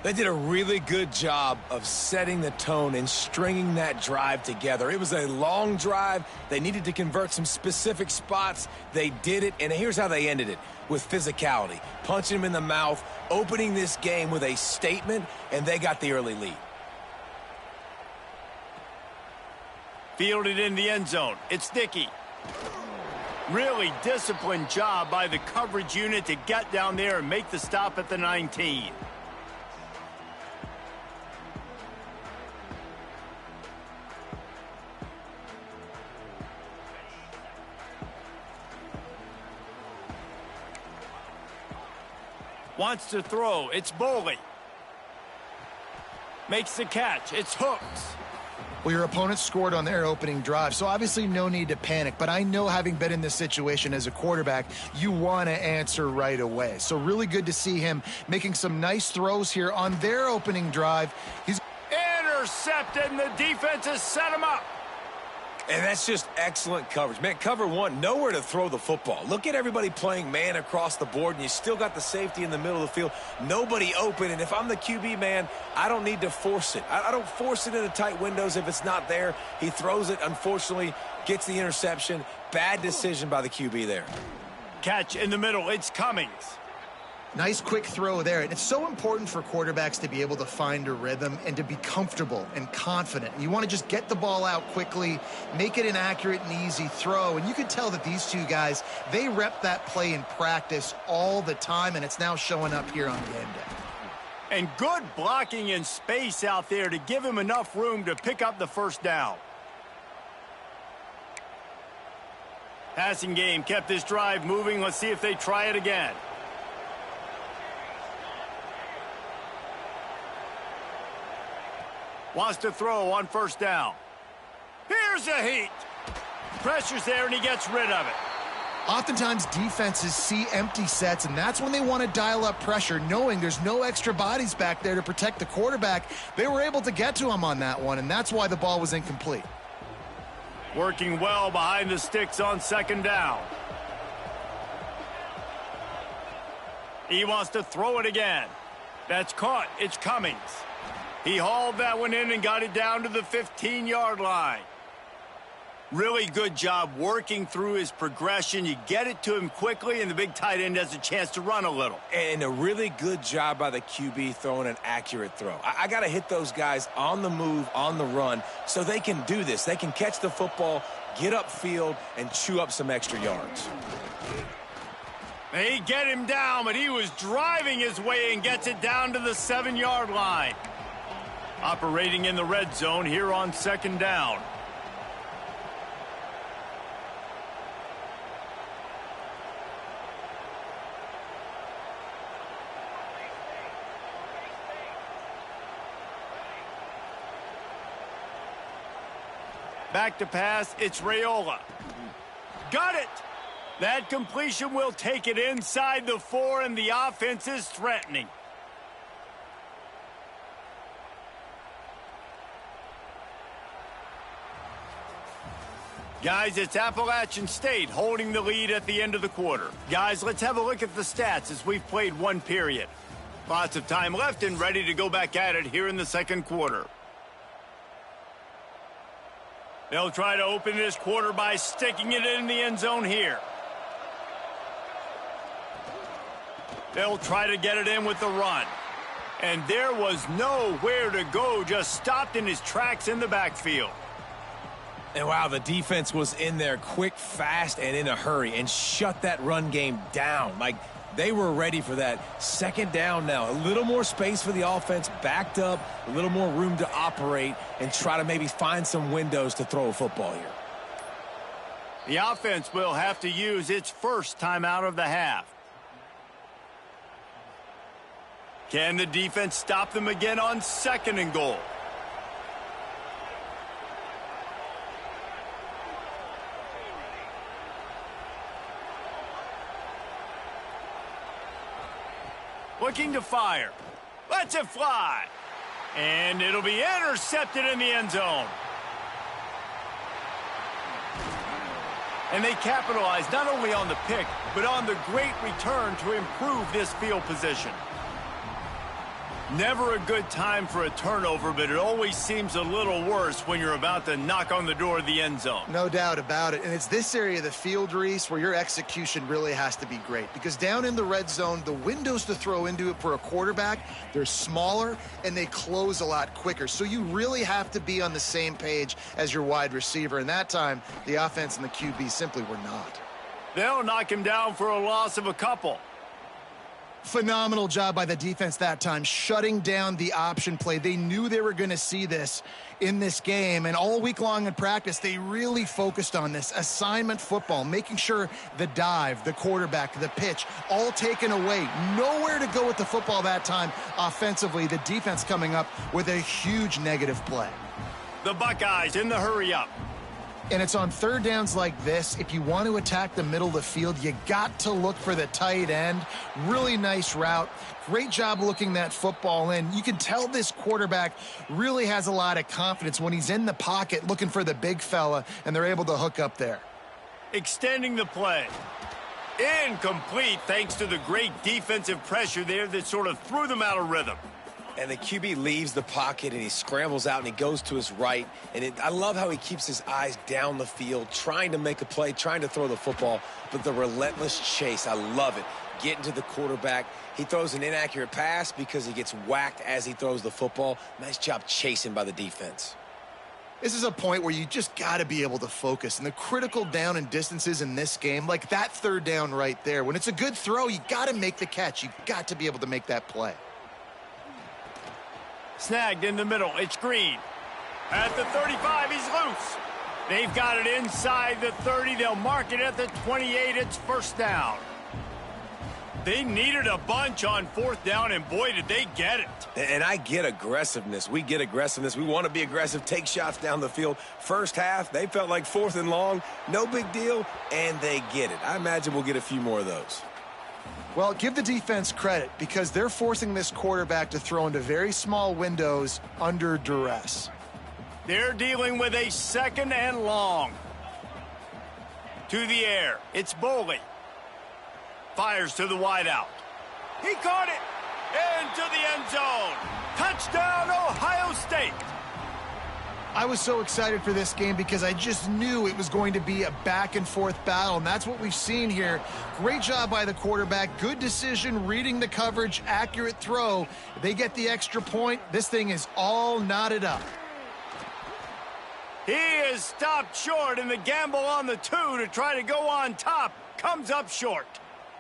They did a really good job of setting the tone and stringing that drive together. It was a long drive. They needed to convert some specific spots. They did it, and here's how they ended it, with physicality. Punching him in the mouth, opening this game with a statement, and they got the early lead. Fielded in the end zone. It's Dickey. Really disciplined job by the coverage unit to get down there and make the stop at the 19. Wants to throw. It's Boley. Makes the catch. It's Hooks. Well, your opponent scored on their opening drive, so obviously no need to panic. But I know, having been in this situation as a quarterback, you want to answer right away. So really good to see him making some nice throws here on their opening drive. He's intercepted, and the defense has set him up. And that's just excellent coverage. Man, cover one, nowhere to throw the football. Look at everybody playing man across the board, and you still got the safety in the middle of the field. Nobody open, and if I'm the QB, man, I don't need to force it. I don't force it into tight windows if it's not there. He throws it, unfortunately, gets the interception. Bad decision by the QB there. Catch in the middle. It's Cummings. Nice quick throw there. And it's so important for quarterbacks to be able to find a rhythm and to be comfortable and confident. You want to just get the ball out quickly, make it an accurate and easy throw. And you can tell that these two guys, they rep that play in practice all the time, and it's now showing up here on game day. And good blocking in space out there to give him enough room to pick up the first down. Passing game kept this drive moving. Let's see if they try it again. Wants to throw on first down. Here's a heat. Pressure's there, and he gets rid of it. Oftentimes, defenses see empty sets, and that's when they want to dial up pressure, knowing there's no extra bodies back there to protect the quarterback. They were able to get to him on that one, and that's why the ball was incomplete. Working well behind the sticks on second down. He wants to throw it again. That's caught. It's Cummings. He hauled that one in and got it down to the 15-yard line. Really good job working through his progression. You get it to him quickly, and the big tight end has a chance to run a little. And a really good job by the QB throwing an accurate throw. I got to hit those guys on the move, on the run, so they can do this. They can catch the football, get upfield, and chew up some extra yards. They get him down, but he was driving his way and gets it down to the 7-yard line. Operating in the red zone here on second down. Back to pass, it's Raiola. Got it! That completion will take it inside the 4, and the offense is threatening. Guys, it's Appalachian State holding the lead at the end of the quarter. Guys, let's have a look at the stats as we've played one period. Lots of time left and ready to go back at it here in the second quarter. They'll try to open this quarter by sticking it in the end zone here. They'll try to get it in with the run. And there was nowhere to go, just stopped in his tracks in the backfield. And wow, the defense was in there quick, fast, and in a hurry and shut that run game down. Like, they were ready for that. Second down now. A little more space for the offense, backed up, a little more room to operate and try to maybe find some windows to throw a football here. The offense will have to use its first timeout of the half. Can the defense stop them again on second and goal? Looking to fire. Lets it fly. And it'll be intercepted in the end zone. And they capitalize not only on the pick, but on the great return to improve this field position. Never a good time for a turnover, but it always seems a little worse when you're about to knock on the door of the end zone. No doubt about it. And it's this area of the field, Reese, where your execution really has to be great. Because down in the red zone, the windows to throw into it for a quarterback, they're smaller and they close a lot quicker. So you really have to be on the same page as your wide receiver. And that time, the offense and the QB simply were not. They'll knock him down for a loss of a couple. Phenomenal job by the defense that time, shutting down the option play. They knew they were going to see this in this game, and all week long in practice, they really focused on this assignment football, making sure the dive, the quarterback, the pitch, all taken away. Nowhere to go with the football that time offensively. The defense coming up with a huge negative play. The Buckeyes in the hurry up. And it's on third downs like this. If you want to attack the middle of the field, you got to look for the tight end. Really nice route. Great job looking that football in. You can tell this quarterback really has a lot of confidence when he's in the pocket looking for the big fella, and they're able to hook up there. Extending the play. Incomplete thanks to the great defensive pressure there that sort of threw them out of rhythm. And the QB leaves the pocket and he scrambles out and he goes to his right. And I love how he keeps his eyes down the field, trying to make a play, trying to throw the football, but the relentless chase, I love it. getting to the quarterback. He throws an inaccurate pass because he gets whacked as he throws the football. Nice job chasing by the defense. This is a point where you just got to be able to focus. And the critical down and distances in this game, like that third down right there, when it's a good throw, you got to make the catch. You got to be able to make that play. Snagged in the middle. It's Green. At the 35, he's loose. They've got it inside the 30. They'll mark it at the 28. It's first down. They needed a bunch on fourth down, and boy, did they get it. And I get aggressiveness. We get aggressiveness. We want to be aggressive, take shots down the field. First half, they felt like fourth and long. No big deal, and they get it. I imagine we'll get a few more of those. Well, give the defense credit because they're forcing this quarterback to throw into very small windows under duress. They're dealing with a second and long. To the air. It's Boley. Fires to the wideout. He caught it. Into the end zone. Touchdown, Ohio State. I was so excited for this game because I just knew it was going to be a back-and-forth battle, and that's what we've seen here. Great job by the quarterback. Good decision, reading the coverage, accurate throw. They get the extra point. This thing is all knotted up. He is stopped short, and the gamble on the 2 to try to go on top comes up short.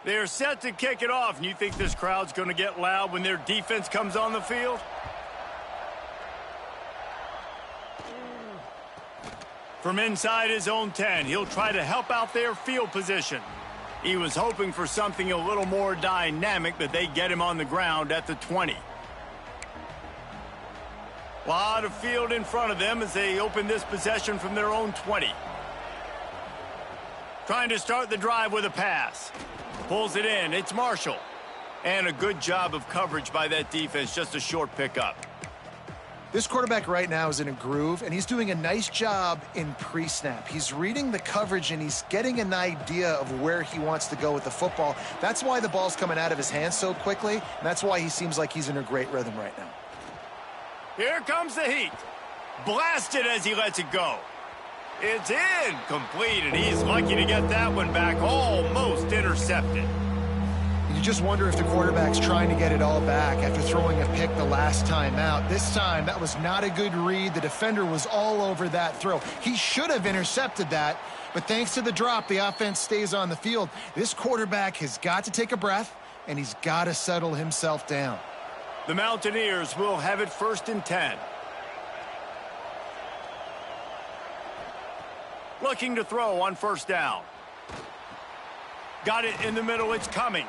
They're set to kick it off, and you think this crowd's going to get loud when their defense comes on the field? From inside his own 10, he'll try to help out their field position. He was hoping for something a little more dynamic, but they get him on the ground at the 20. A lot of field in front of them as they open this possession from their own 20. Trying to start the drive with a pass. Pulls it in. It's Marshall. And a good job of coverage by that defense. Just a short pickup. This quarterback right now is in a groove, and he's doing a nice job in pre-snap. He's reading the coverage, and he's getting an idea of where he wants to go with the football. That's why the ball's coming out of his hands so quickly, and that's why he seems like he's in a great rhythm right now. Here comes the heat. Blasted as he lets it go. It's incomplete, and he's lucky to get that one back. Almost intercepted. You just wonder if the quarterback's trying to get it all back after throwing a pick the last time out. This time, that was not a good read. The defender was all over that throw. He should have intercepted that, but thanks to the drop, the offense stays on the field. This quarterback has got to take a breath, and he's got to settle himself down. The Mountaineers will have it 1st and 10. Looking to throw on first down. Got it in the middle. It's Cummings.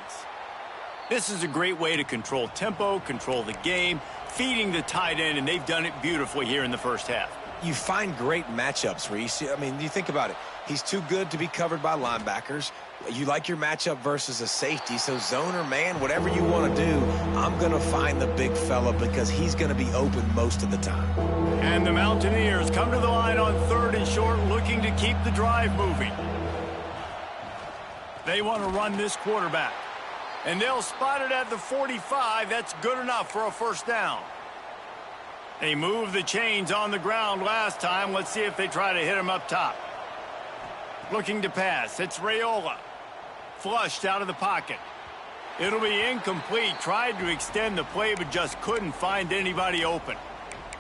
This is a great way to control tempo, control the game, feeding the tight end, and they've done it beautifully here in the first half. You find great matchups, Reese. I mean, you think about it. He's too good to be covered by linebackers. You like your matchup versus a safety, so zone or man, whatever you want to do, I'm going to find the big fella because he's going to be open most of the time. And the Mountaineers come to the line on 3rd and short, looking to keep the drive moving. They want to run this quarterback. And they'll spot it at the 45. That's good enough for a first down. They moved the chains on the ground last time. Let's see if they try to hit him up top. Looking to pass. It's Raiola. Flushed out of the pocket. It'll be incomplete. Tried to extend the play, but just couldn't find anybody open.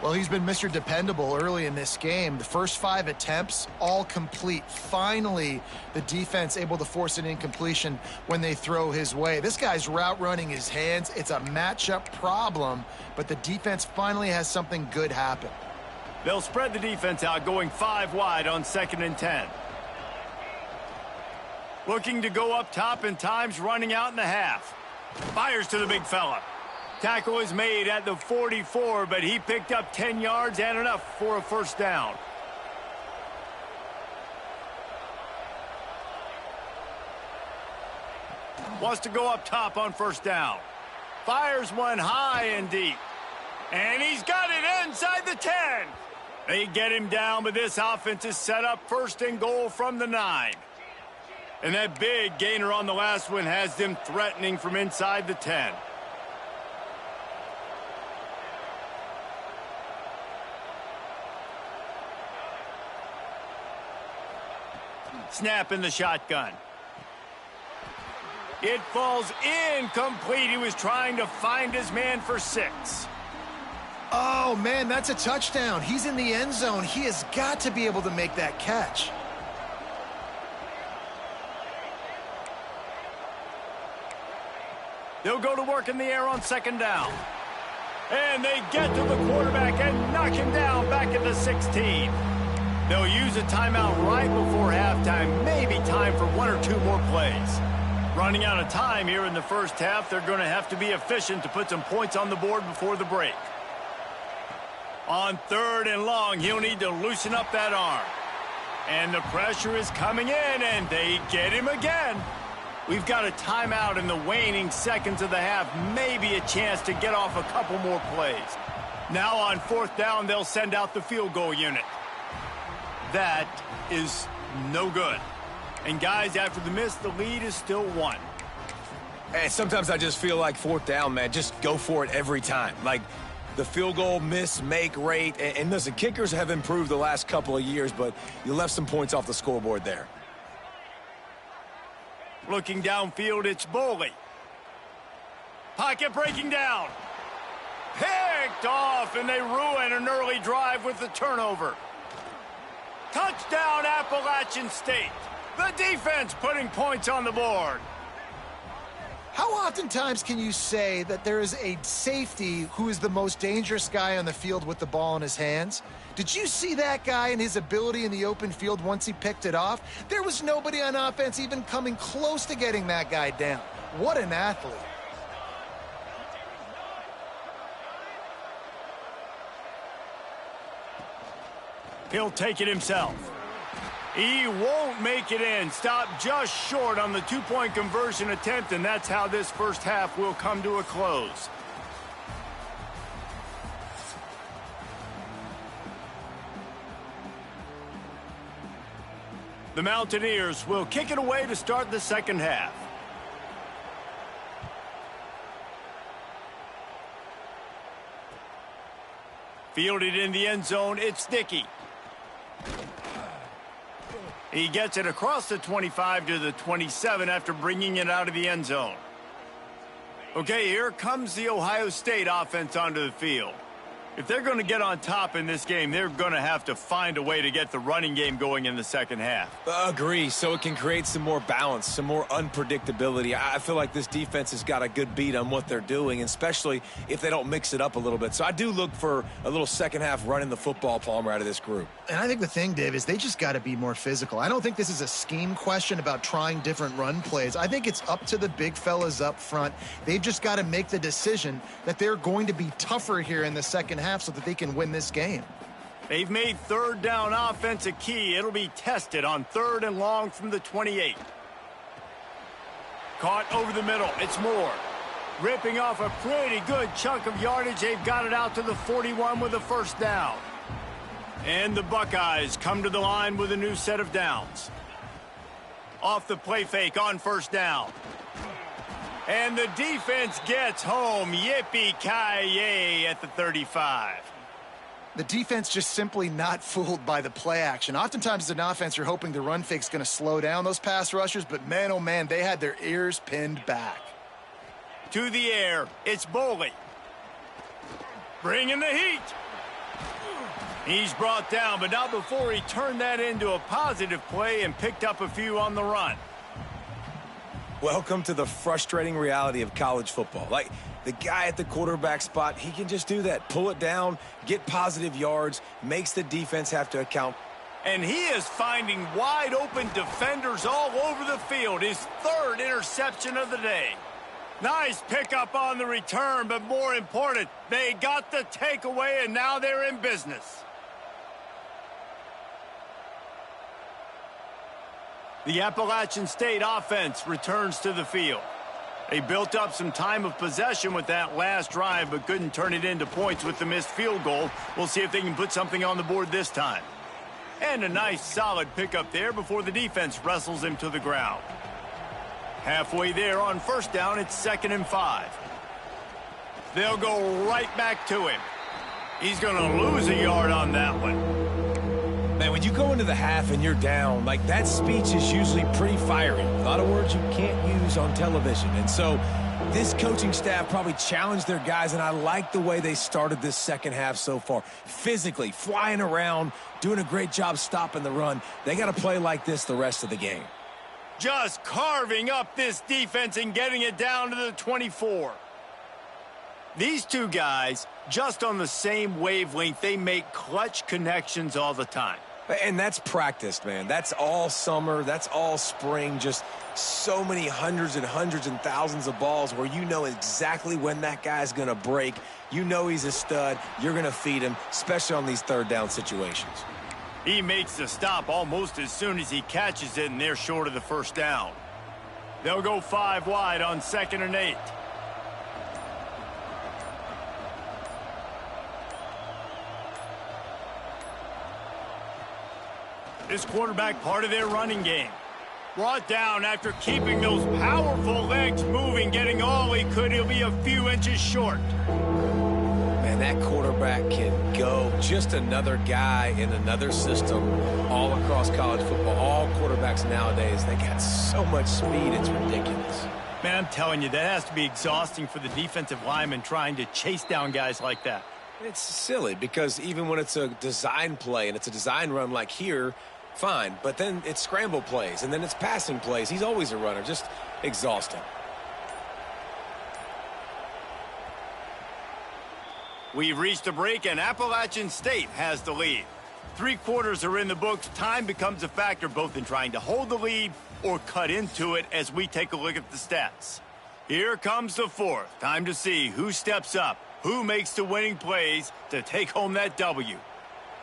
Well, he's been Mr. Dependable early in this game. The first 5 attempts, all complete. Finally, the defense able to force an incompletion when they throw his way. This guy's route running his hands. It's a matchup problem, but the defense finally has something good happen. They'll spread the defense out, going 5 wide on 2nd and 10. Looking to go up top, and time's running out in the half. Fires to the big fella. Tackle is made at the 44, but he picked up 10 yards and enough for a first down. Wants to go up top on first down. Fires one high and deep. And he's got it inside the 10. They get him down, but this offense is set up 1st and goal from the 9. And that big gainer on the last one has them threatening from inside the 10. Snap in the shotgun. It falls incomplete. He was trying to find his man for 6. Oh, man, that's a touchdown. He's in the end zone. He has got to be able to make that catch. They'll go to work in the air on 2nd down. And they get to the quarterback and knock him down back at the 16. They'll use a timeout right before halftime. Maybe time for 1 or 2 more plays. Running out of time here in the first half, they're going to have to be efficient to put some points on the board before the break. On 3rd and long, he'll need to loosen up that arm. And the pressure is coming in, and they get him again. We've got a timeout in the waning seconds of the half. Maybe a chance to get off a couple more plays. Now on 4th down, they'll send out the field goal unit. That is no good. And guys, after the miss, the lead is still 1. And sometimes I just feel like 4th down, man, just go for it every time. Like the field goal miss make rate. And listen, kickers have improved the last couple of years, but you left some points off the scoreboard there. Looking downfield, it's Boley. Pocket breaking down. Picked off, and they ruin an early drive with the turnover. Touchdown, Appalachian State. The defense putting points on the board. How oftentimes can you say that there is a safety who is the most dangerous guy on the field with the ball in his hands? Did you see that guy and his ability in the open field once he picked it off? There was nobody on offense even coming close to getting that guy down. What an athlete. He'll take it himself. He won't make it in. Stopped just short on the 2-point conversion attempt, and that's how this first half will come to a close. The Mountaineers will kick it away to start the second half. Fielded in the end zone, it's Dickey. He gets it across the 25 to the 27 after bringing it out of the end zone. Okay, here comes the Ohio State offense onto the field. If they're going to get on top in this game, they're going to have to find a way to get the running game going in the second half. Agree, so it can create some more balance, some more unpredictability. I feel like this defense has got a good beat on what they're doing, especially if they don't mix it up a little bit. So I do look for a little second half running the football, Palmer, out of this group. And I think the thing, Dave, is they just got to be more physical. I don't think this is a scheme question about trying different run plays. I think it's up to the big fellas up front. They've just got to make the decision that they're going to be tougher here in the second half so that they can win this game. They've made 3rd down offense a key. It'll be tested on 3rd and long from the 28. Caught over the middle. It's Moore. Ripping off a pretty good chunk of yardage. They've got it out to the 41 with a first down. And the Buckeyes come to the line with a new set of downs. Off the play fake on first down. And the defense gets home. Yippee-ki-yay at the 35. The defense just simply not fooled by the play action. Oftentimes as an offense, you're hoping the run fake's going to slow down those pass rushers, but man, oh man, they had their ears pinned back. To the air, it's Boley. Bringing the heat. He's brought down, but not before he turned that into a positive play and picked up a few on the run. Welcome to the frustrating reality of college football. Like, the guy at the quarterback spot, he can just do that. Pull it down, get positive yards, makes the defense have to account. And he is finding wide open defenders all over the field. His 3rd interception of the day. Nice pickup on the return, but more important, they got the takeaway, and now they're in business. The Appalachian State offense returns to the field. They built up some time of possession with that last drive, but couldn't turn it into points with the missed field goal. We'll see if they can put something on the board this time. And a nice solid pickup there before the defense wrestles him to the ground. Halfway there on first down, it's 2nd and 5. They'll go right back to him. He's going to lose a yard on that one. Man, when you go into the half and you're down, like that speech is usually pretty fiery. A lot of words you can't use on television. And so this coaching staff probably challenged their guys, and I like the way they started this second half so far. Physically, flying around, doing a great job stopping the run. They got to play like this the rest of the game. Just carving up this defense and getting it down to the 24. These two guys, just on the same wavelength, they make clutch connections all the time. And that's practiced, man. That's all summer. That's all spring. Just so many hundreds and thousands of balls where you know exactly when that guy's going to break. You know he's a stud. You're going to feed him, especially on these third down situations. He makes the stop almost as soon as he catches it, and they're short of the first down. They'll go 5 wide on 2nd and 8. This quarterback part of their running game. Brought down after keeping those powerful legs moving, getting all he could. He'll be a few inches short. Man, that quarterback can go. Just another guy in another system all across college football. All quarterbacks nowadays, they got so much speed, it's ridiculous. Man, I'm telling you, that has to be exhausting for the defensive lineman trying to chase down guys like that. It's silly because even when it's a design play and it's a design run like here, fine, but then it's scramble plays, and then it's passing plays. He's always a runner, just exhausting. We've reached a break, and Appalachian State has the lead. 3 quarters are in the books. Time becomes a factor both in trying to hold the lead or cut into it as we take a look at the stats. Here comes the 4th. Time to see who steps up, who makes the winning plays to take home that W.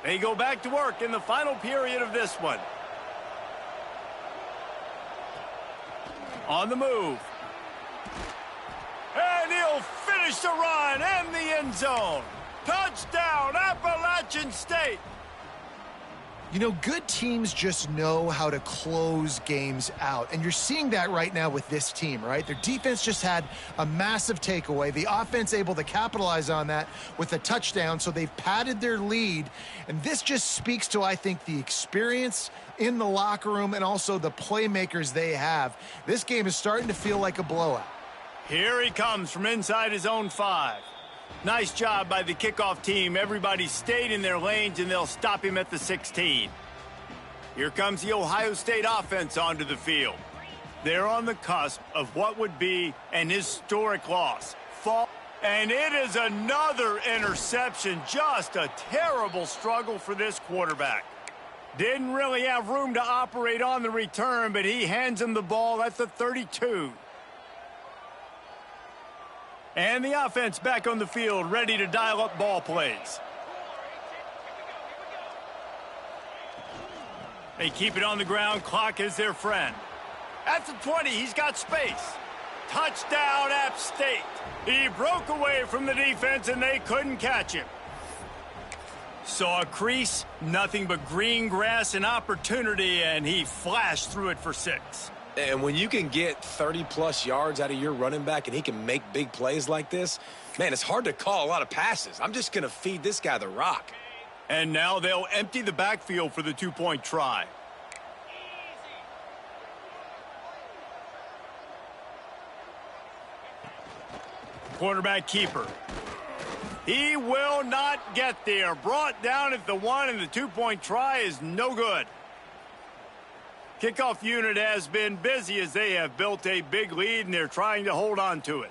They go back to work in the final period of this one. On the move. And he'll finish the run and the end zone. Touchdown, Appalachian State. You know, good teams just know how to close games out. And you're seeing that right now with this team, right? Their defense just had a massive takeaway. The offense able to capitalize on that with a touchdown, so they've padded their lead. And this just speaks to, I think, the experience in the locker room and also the playmakers they have. This game is starting to feel like a blowout. Here he comes from inside his own 5. Nice job by the kickoff team. Everybody stayed in their lanes, and they'll stop him at the 16. Here comes the Ohio State offense onto the field. They're on the cusp of what would be an historic loss. And it is another interception. Just a terrible struggle for this quarterback. Didn't really have room to operate on the return, but he hands him the ball at the 32. And the offense back on the field, ready to dial up ball plays. They keep it on the ground. Clock is their friend. At the 20, he's got space. Touchdown, App State. He broke away from the defense, and they couldn't catch him. Saw a crease, nothing but green grass and opportunity, and he flashed through it for 6. And when you can get 30-plus yards out of your running back and he can make big plays like this, man, it's hard to call a lot of passes. I'm just going to feed this guy the rock. And now they'll empty the backfield for the 2-point try. Quarterback keeper. He will not get there. Brought down at the 1, and the 2-point try is no good. Kickoff unit has been busy as they have built a big lead, and they're trying to hold on to it.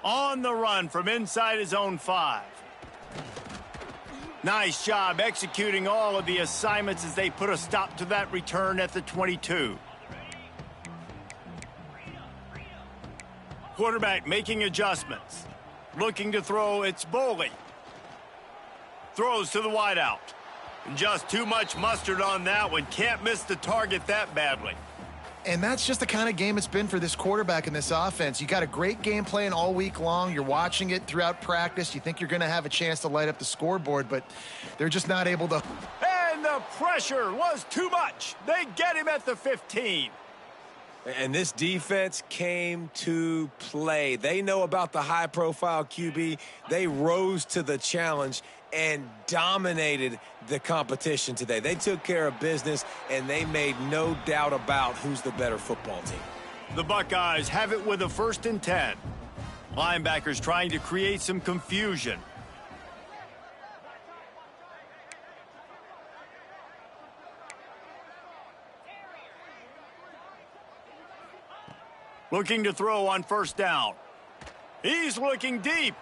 On the run from inside his own 5. Nice job executing all of the assignments as they put a stop to that return at the 22. Quarterback making adjustments. Looking to throw, it's Boley. Throws to the wideout. Just too much mustard on that one. Can't miss the target that badly. And that's just the kind of game it's been for this quarterback and this offense. You got a great game plan all week long. You're watching it throughout practice. You think you're going to have a chance to light up the scoreboard, but they're just not able to. And the pressure was too much. They get him at the 15. And this defense came to play. They know about the high-profile QB. They rose to the challenge and dominated the competition today. They took care of business, and they made no doubt about who's the better football team. The Buckeyes have it with a 1st and 10. Linebackers trying to create some confusion. Looking to throw on 1st down. He's looking deep.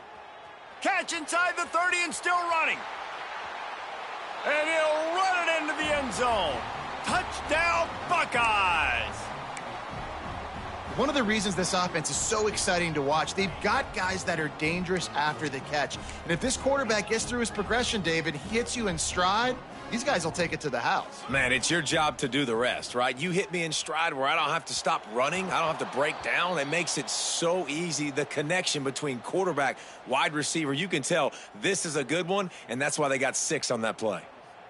Catch inside the 30 and still running. And he'll run it into the end zone. Touchdown, Buckeyes! One of the reasons this offense is so exciting to watch, they've got guys that are dangerous after the catch. And if this quarterback gets through his progression, David, he hits you in stride, these guys will take it to the house. Man, it's your job to do the rest, right? You hit me in stride where I don't have to stop running. I don't have to break down. It makes it so easy. The connection between quarterback, wide receiver, you can tell this is a good one, and that's why they got 6 on that play.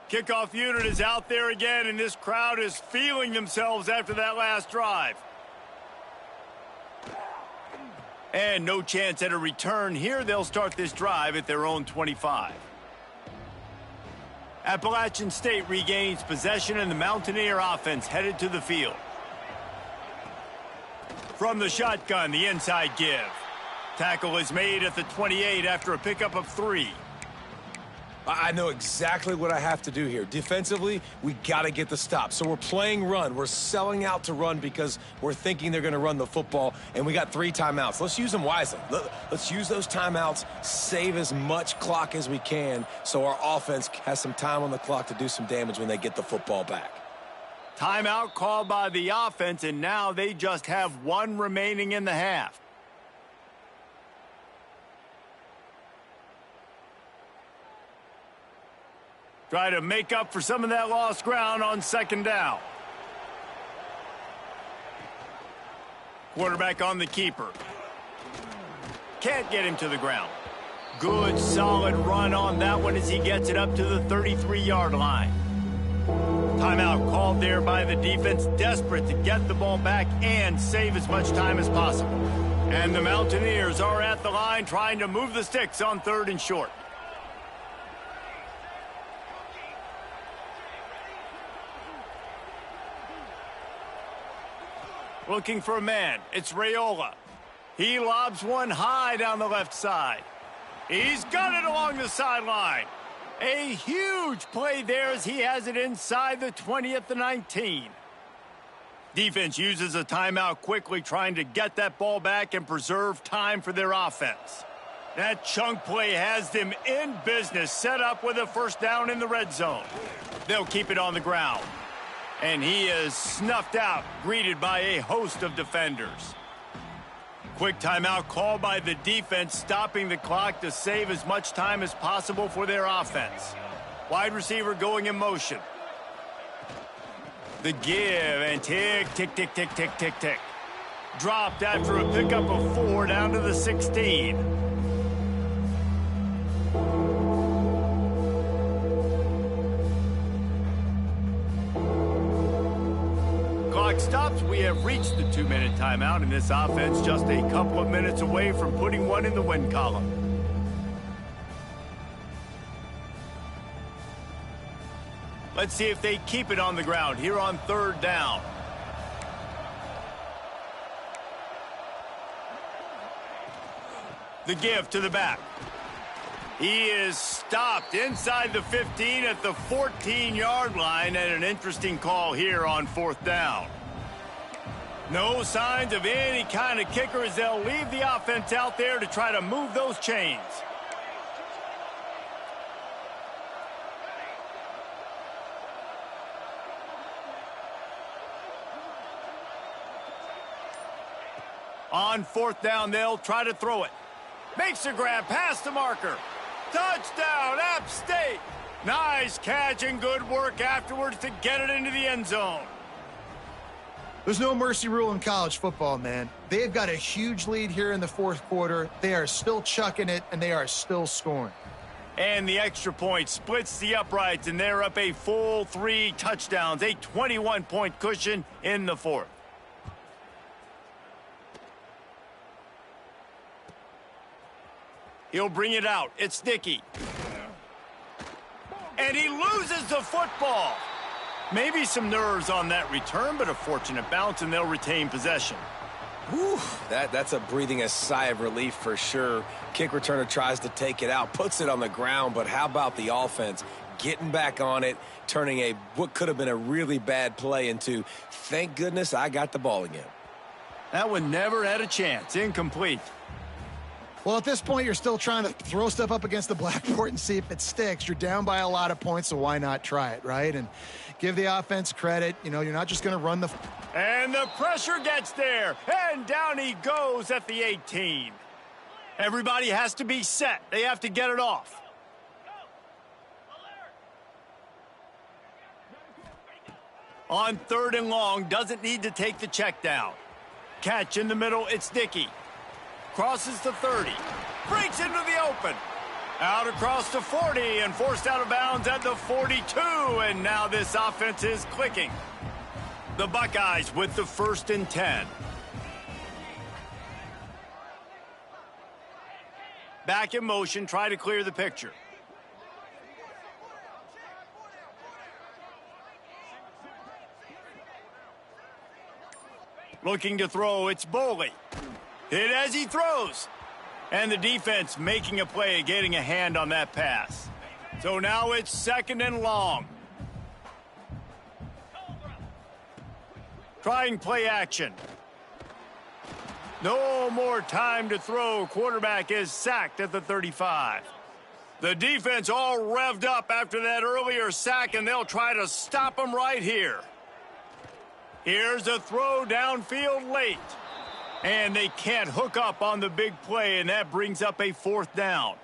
Kickoff unit is out there again, and this crowd is feeling themselves after that last drive. And no chance at a return here. They'll start this drive at their own 25. Appalachian State regains possession, and the Mountaineer offense headed to the field. From the shotgun, the inside give. Tackle is made at the 28 after a pickup of 3. I know exactly what I have to do here. Defensively, we got to get the stop. So we're playing run. We're selling out to run because we're thinking they're going to run the football, and we got 3 timeouts. Let's use them wisely. Let's use those timeouts, save as much clock as we can so our offense has some time on the clock to do some damage when they get the football back. Timeout called by the offense, and now they just have 1 remaining in the half. Try to make up for some of that lost ground on 2nd down. Quarterback on the keeper. Can't get him to the ground. Good, solid run on that one as he gets it up to the 33-yard line. Timeout called there by the defense, desperate to get the ball back and save as much time as possible. And the Mountaineers are at the line trying to move the sticks on 3rd and short. Looking for a man. It's Raiola. He lobs one high down the left side. He's got it along the sideline. A huge play there as he has it inside the 20 at the 19. Defense uses a timeout quickly, trying to get that ball back and preserve time for their offense. That chunk play has them in business, set up with a 1st down in the red zone. They'll keep it on the ground. And he is snuffed out, greeted by a host of defenders. Quick timeout called by the defense, stopping the clock to save as much time as possible for their offense. Wide receiver going in motion. The give, and tick, tick, tick, tick, tick, tick, tick. Dropped after a pickup of 4 down to the 16. Clock stops. We have reached the 2-minute timeout, and this offense just a couple of minutes away from putting one in the win column. Let's see if they keep it on the ground here on 3rd down. The give to the back. He is stopped inside the 15 at the 14-yard line, and an interesting call here on 4th down. No signs of any kind of kicker as they'll leave the offense out there to try to move those chains. On 4th down, they'll try to throw it. Makes a grab past the marker. Touchdown, App State. Nice catch and good work afterwards to get it into the end zone. There's no mercy rule in college football, man. They've got a huge lead here in the 4th quarter. They are still chucking it, and they are still scoring. And the extra point splits the uprights, and they're up a full 3 touchdowns, a 21-point cushion in the 4th. He'll bring it out. It's Dickey. And he loses the football. Maybe some nerves on that return, but a fortunate bounce, and they'll retain possession. Whew, that's a breathing a sigh of relief for sure. Kick returner tries to take it out, puts it on the ground, but how about the offense getting back on it, turning what could have been a really bad play into, thank goodness I got the ball again. That one never had a chance. Incomplete. Well, at this point, you're still trying to throw stuff up against the blackboard and see if it sticks. You're down by a lot of points, so why not try it, right? And give the offense credit. You know, you're not just going to run the... And the pressure gets there, and down he goes at the 18. Everybody has to be set. They have to get it off. On 3rd and long, doesn't need to take the check down. Catch in the middle, it's Dickey. Crosses the 30, breaks into the open. Out across the 40 and forced out of bounds at the 42, and now this offense is clicking. The Buckeyes with the 1st and 10. Back in motion, try to clear the picture. Looking to throw, it's Boley. Hit as he throws. And the defense making a play, getting a hand on that pass. So now it's 2nd and long. Trying play action. No more time to throw. Quarterback is sacked at the 35. The defense all revved up after that earlier sack, and they'll try to stop him right here. Here's a throw downfield late. And they can't hook up on the big play, and that brings up a 4th down.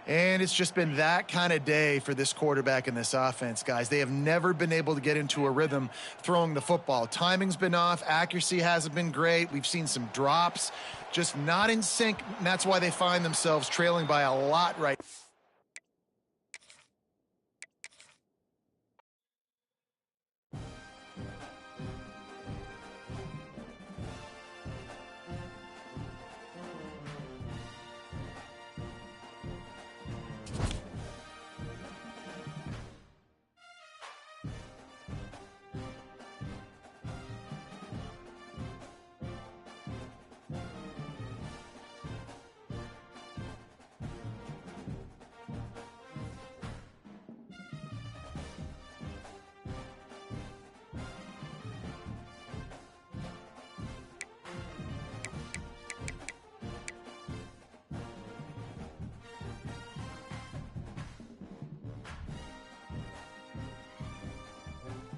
And it's just been that kind of day for this quarterback and this offense, guys. They have never been able to get into a rhythm throwing the football. Timing's been off. Accuracy hasn't been great. We've seen some drops, just not in sync, and that's why they find themselves trailing by a lot right now.